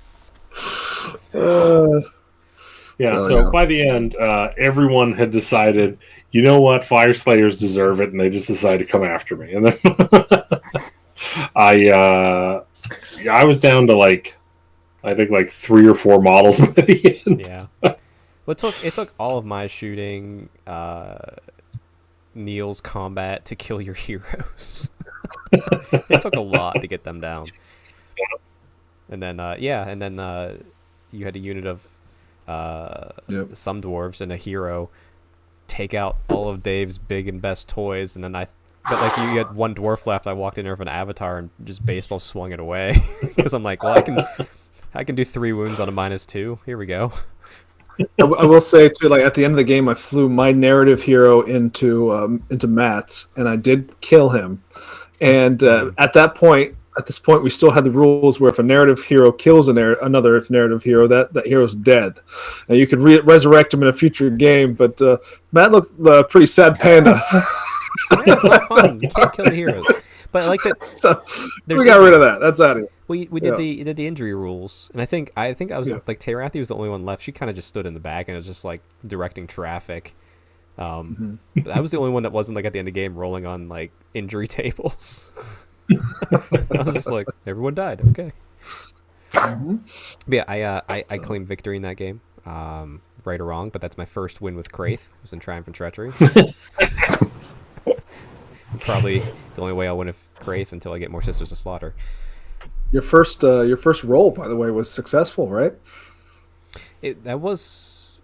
yeah, So, so yeah. by the end, everyone had decided, you know what, Fire Slayers deserve it, and they just decided to come after me. And then I was down to I think 3 or 4 models by the end. Yeah. Well, it took all of my shooting, Neil's combat to kill your heroes. It took a lot to get them down. And then you had a unit of some dwarves and a hero take out all of Dave's big and best toys, and then you had one dwarf left. I walked in there with an avatar and just baseball swung it away because I'm like, well, I can do 3 wounds on a -2. Here we go. I will say too, like at the end of the game, I flew my narrative hero into Matt's, and I did kill him. And at this point, we still had the rules where if a narrative hero kills another narrative hero, that hero's dead. And you could resurrect him in a future game, but Matt looked pretty sad panda. Yeah, it's not fun. You can't kill the heroes. But like that, So there's we got rid of that. That's out of here. we did the injury rules, and I think I was Yeah. like Terathi was the only one left. She kind of just stood in the back and was just like directing traffic. But I was the only one that wasn't like at the end of the game rolling on like injury tables. I was just like, everyone died. Okay. But yeah, I claimed victory in that game. Right or wrong, but that's my first win with Kraith. It was in Triumph and Treachery. Probably the only way I'll win with Kraith until I get more Sisters of Slaughter. Your first roll, by the way, was successful, right? Was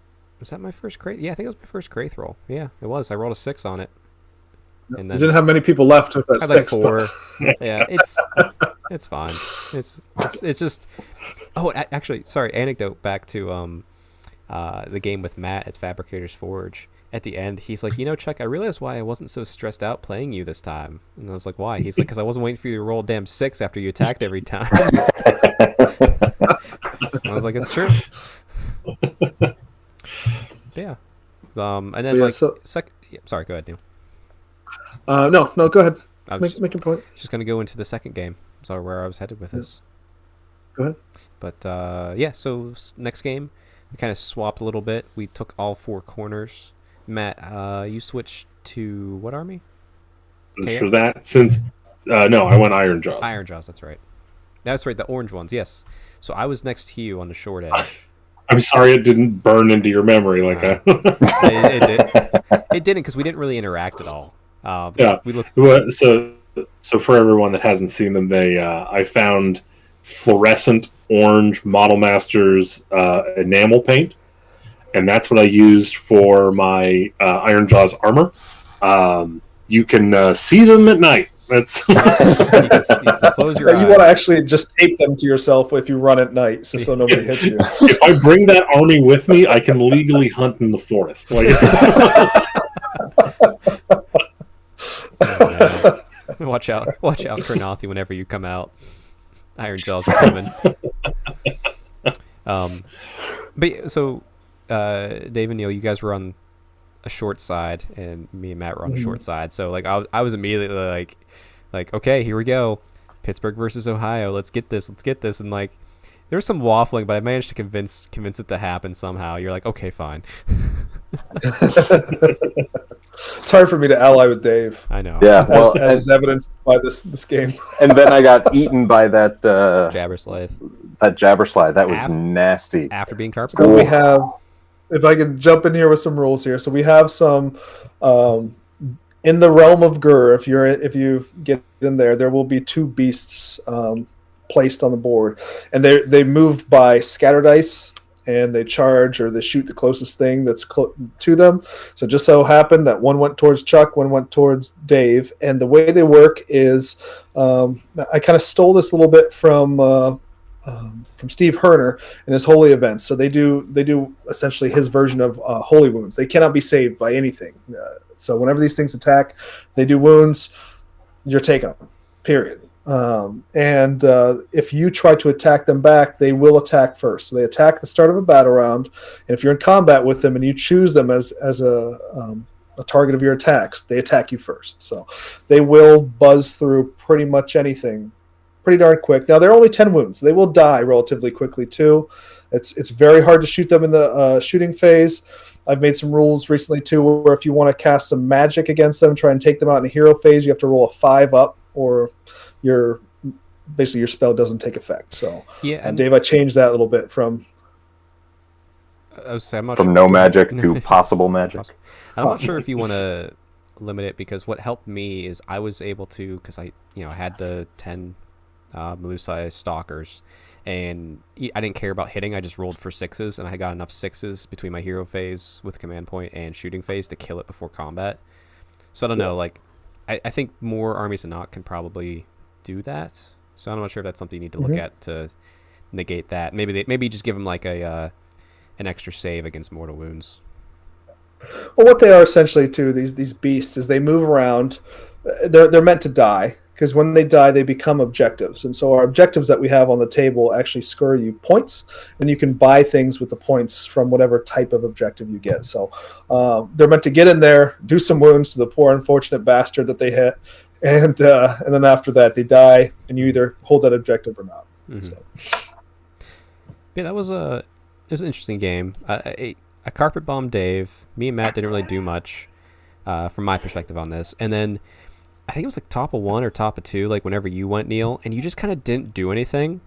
that my first Kraith? Yeah, I think it was my first Kraith roll. Yeah, it was. I rolled a 6 on it. And You didn't have many people left with that I had like 6. but- 4. Yeah, it's fine. It's just. Oh, actually, sorry. Anecdote back to the game with Matt at Fabricator's Forge. At the end, he's like, Chuck, I realized why I wasn't so stressed out playing you this time. And I was like, why? He's like, because I wasn't waiting for you to roll a damn 6 after you attacked every time. I was like, it's true. Yeah. And then Yeah, like so- sorry, go ahead, Neil. No, go ahead. I was Make your point. just going to go into the second game. So where I was headed with this. Go ahead. But yeah, so next game, we kind of swapped a little bit. We took all 4 corners. Matt, you switched to what army? For that, since no, I went Iron Jaws. Iron Jaws, that's right. That's right, the orange ones, yes. So I was next to you on the short edge. I'm sorry it didn't burn into your memory like a. it did. It didn't because we didn't really interact at all. Yeah. We looked. So for everyone that hasn't seen them, I found fluorescent orange Model Masters enamel paint, and that's what I used for my Iron Jaws armor. You can see them at night. That's you can close your eyes. You want to actually just tape them to yourself if you run at night, so nobody hits you. If I bring that army with me, I can legally hunt in the forest. Like, Oh, watch out, Cronothi, whenever you come out. Iron Jaws are coming. But so Dave and Neil, you guys were on a short side, and me and Matt were on the short side. So like I was immediately like okay, here we go, Pittsburgh versus Ohio. Let's get this. And like there was some waffling, but I managed to convince it to happen somehow. You're like, okay, fine. It's hard for me to ally with Dave. I know. Yeah, well, as is evidenced by this game. and then I got eaten by that Jabberslaith Jabberslide. That was nasty. after being So carpeted. we have, if I can jump in here with some rules here. So we have some in the realm of Gur. If you get in there, there will be 2 beasts placed on the board, and they move by scatter dice, and they charge or they shoot the closest thing that's to them. So just so happened that one went towards Chuck, one went towards Dave, and the way they work is I kind of stole this a little bit from Steve Herner in his holy events. So they do essentially his version of holy wounds. They cannot be saved by anything. So whenever these things attack, they do wounds. You're taking them. Period. And if you try to attack them back, they will attack first. So they attack at the start of a battle round, and if you're in combat with them and you choose them as a target of your attacks, they attack you first. So they will buzz through pretty much anything pretty darn quick. Now they're only 10 wounds. They will die relatively quickly too. It's very hard to shoot them in the shooting phase. I've made some rules recently too, where if you want to cast some magic against them, try and take them out in a hero phase, you have to roll a 5 up, or your spell doesn't take effect. So Yeah, and Dave, I changed that a little bit from I'm not From sure. no magic to possible magic. I'm not sure if you want to limit it, because what helped me is I was able to, because I had the 10 Melusai stalkers, and I didn't care about hitting. I just rolled for 6s, and I got enough 6s between my hero phase with command point and shooting phase to kill it before combat. So I don't know, like I think more armies than not can probably do that. So I'm not sure if that's something you need to look at to negate that. Maybe just give them like an extra save against mortal wounds. Well, what they are essentially too, these beasts, is they move around. They're meant to die, because when they die, they become objectives. And so our objectives that we have on the table actually score you points, and you can buy things with the points from whatever type of objective you get. So they're meant to get in there, do some wounds to the poor unfortunate bastard that they hit, and then after that they die, and you either hold that objective or not. So. Yeah, it was an interesting game. I carpet bombed Dave. Me and Matt didn't really do much from my perspective on this, and then I think it was like top of 1 or top of 2, like whenever you went, Neil, and you just kind of didn't do anything.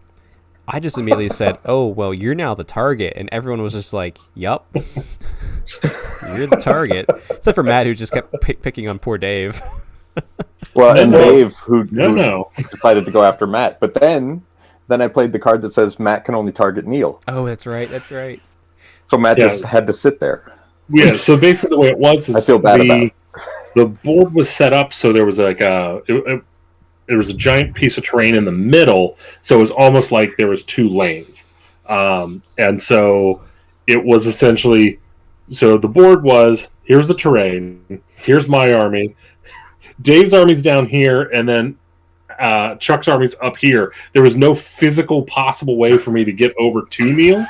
I just immediately said, oh, well, you're now the target. And everyone was just like, yup, you're the target. Except for Matt, who just kept picking on poor Dave. Well, and Dave, who No. decided to go after Matt. But then I played the card that says Matt can only target Neil. Oh, that's right. So Matt just had to sit there. Yeah, so basically the way it was is I feel bad about it. The board was set up so there was like there was a giant piece of terrain in the middle, so it was almost like there was 2 lanes. And so it was essentially, so the board was, here's the terrain, here's my army, Dave's army's down here, and then Chuck's army's up here. There was no physical possible way for me to get over to Neil.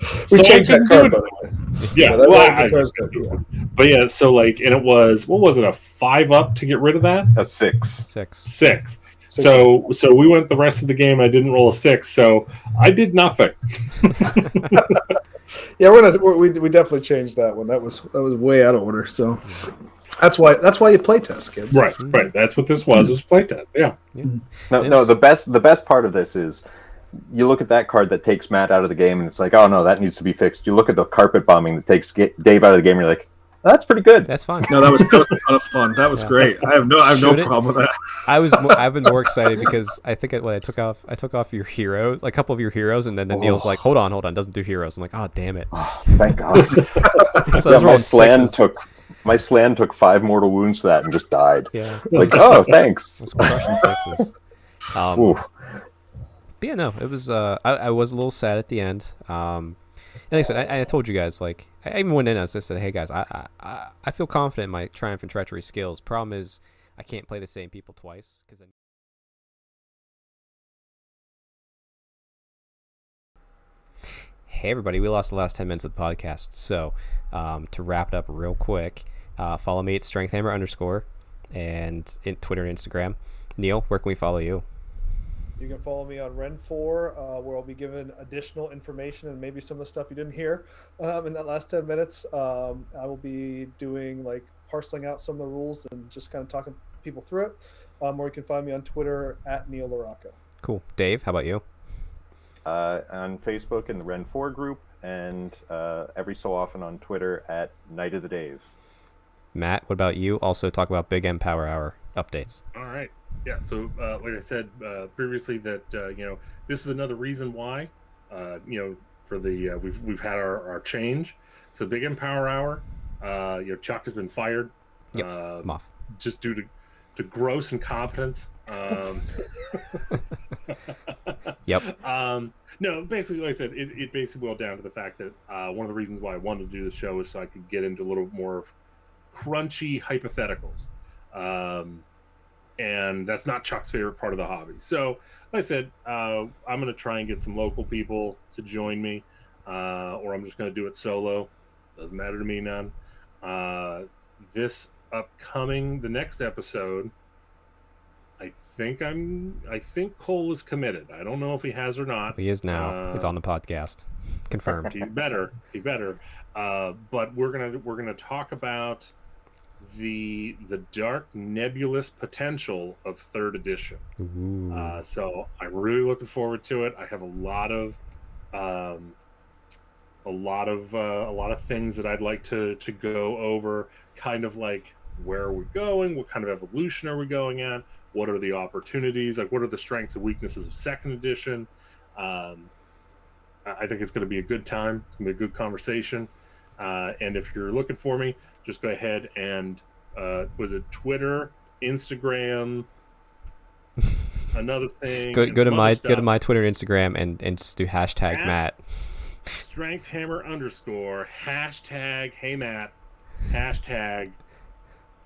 We So I changed that didn't card, do by it. the way. Yeah, that, well, that card's good. Yeah. but yeah, so like, and it was, what was it, a 5-up to get rid of that? A 6. 6. 6. Six. So we went the rest of the game. I didn't roll a 6, so I did nothing. Yeah, we definitely changed that one. That was way out of order. So that's why you play test, kids. Right. That's what this was playtest. Yeah. No, the best part of this is you look at that card that takes Matt out of the game, and it's like, oh no, that needs to be fixed. You look at the carpet bombing that takes Dave out of the game, and you're like, that's pretty good. That's fine. No, that was a ton of fun. That was great. I have no Should it? problem with that. I've been more excited because I think I took off your hero, a couple of your heroes, and then Neil's like, hold on, doesn't do heroes. I'm like, oh damn it. Oh, thank God. So I Yeah, was rolling my Slan took 5 mortal wounds to that and just died. Yeah. Like, oh, thanks. I was crushing 6s. Oof. But yeah, no, it was. I was a little sad at the end. And like I said, I told you guys, like, I even went in and I said, hey guys, I feel confident in my Triumph and Treachery skills. Problem is, I can't play the same people twice because then. Hey everybody, we lost the last 10 minutes of the podcast, so to wrap it up real quick, follow me at StrengthHammer_ and in Twitter and Instagram. Neil, where can we follow you? You can follow me on Ren4, where I'll be giving additional information and maybe some of the stuff you didn't hear in that last 10 minutes. I will be doing like parceling out some of the rules and just kind of talking people through it. Or you can find me on Twitter at Neil Laraka. Cool. Dave, how about you? On Facebook in the Ren 4 group, and every so often on Twitter at Night of the Dave. Matt, what about you? Also talk about Big M Power Hour updates. All right. Yeah. So, like I said previously, that this is another reason why, for the we've had our change. So, Big Empower Hour. Chuck has been fired. Yep. I'm off. Just due to gross incompetence. Yep. No, basically, like I said, it basically boiled down to the fact that one of the reasons why I wanted to do the show is so I could get into a little more of crunchy hypotheticals. And that's not Chuck's favorite part of the hobby. So, like I said, I'm going to try and get some local people to join me, or I'm just going to do it solo. Doesn't matter to me none. This upcoming, the next episode, I think Cole is committed. I don't know if he has or not. He is now. He's on the podcast. Confirmed. He better. But we're gonna talk about the dark nebulous potential of 3rd edition. Ooh. So I'm really looking forward to it. I have a lot of things that I'd like to go over, kind of like where are we going, what kind of evolution are we going at, what are the opportunities, like what are the strengths and weaknesses of 2nd edition. I think it's going to be a good time. It's going to be a good conversation. And if you're looking for me, just go ahead and was it Twitter, Instagram, another thing. Go to my Twitter and Instagram and just do hashtag Matt. StrengthHammer _ hashtag Hey Matt hashtag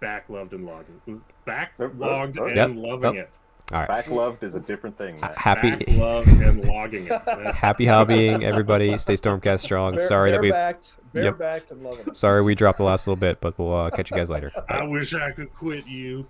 backloved and logging backlogged and loving it. All right. Backloved is a different thing. Matt. Backloved and logging it. Happy hobbying, everybody. Stay Stormcast strong. Sorry that we backed and loving it. Sorry we dropped the last little bit, but we'll catch you guys later. I wish I could quit you.